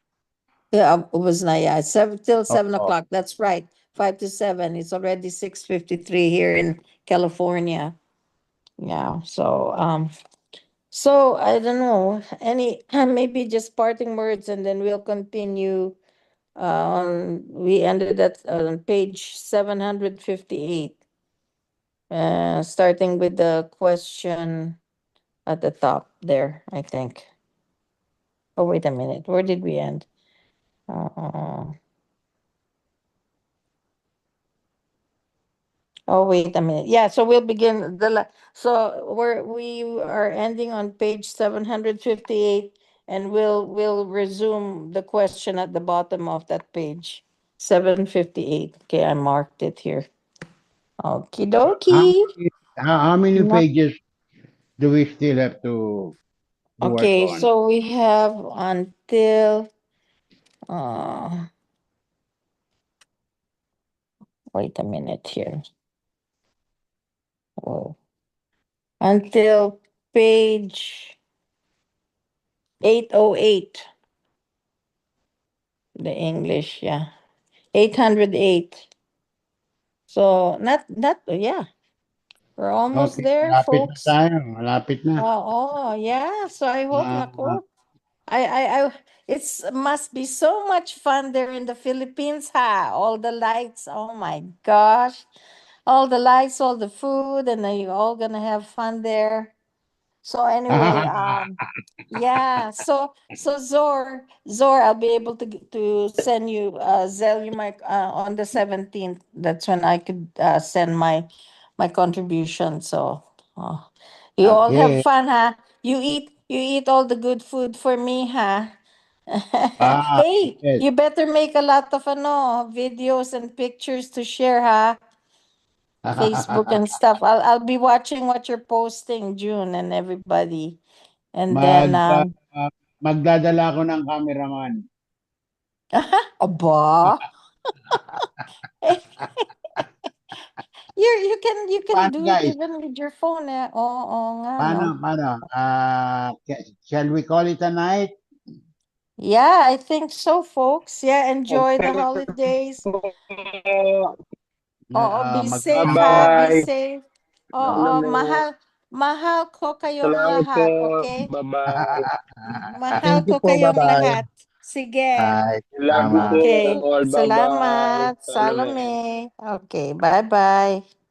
yeah, it was not, yeah, till 7 o'clock. Oo. That's right. 5 to 7. It's already 6:53 here in California. Yeah. So I don't know. Maybe just parting words, and then we'll continue We ended at on page 758. Starting with the question at the top there, I think. Oh, wait a minute. Where did we end? Oh, wait a minute. Yeah, so we'll begin so we are ending on page 758, and we'll resume the question at the bottom of that page. 758. Okay, I marked it here. Okie dokie. How many No- pages do we still have to work Okay, on? so we have until wait a minute here. Oh. Until page 808. The English, yeah. 808. So yeah. We're almost Okay, there, malapit na folks. tayo. Malapit na. Oh, yeah. So I hope Ah, nako. I it's must be so much fun there in the Philippines, ha. All the lights. Oh my gosh. All the lights, all the food, and then you're all gonna have fun there. So anyway, yeah. So Zor, I'll be able to send you Zell you my on the 17th. That's when I could send my contribution. So you all have Okay. fun, huh? You eat all the good food for me, huh? Hey, Yes. you better make a lot of videos and pictures to share, huh? Facebook and stuff. I'll be watching what you're posting, June, and everybody. And then Magdadala ako ng cameraman. aba. You can Paano do it guys? even with your phone, eh. Oo nga, no? Paano? Shall we call it a night? Yeah, I think so, folks. Yeah, enjoy the holidays. Oo, be safe, ha? Be Bye-bye. safe. Oo, Salamat. mahal ko kayong Salamat po. lahat, okay? Bye-bye. Mahal Thank you ko po. kayong Bye-bye. lahat. Sige. Ay, Love you tama. po Okay. all. Bye-bye. Salamat. Salome. Salome. Okay, bye-bye.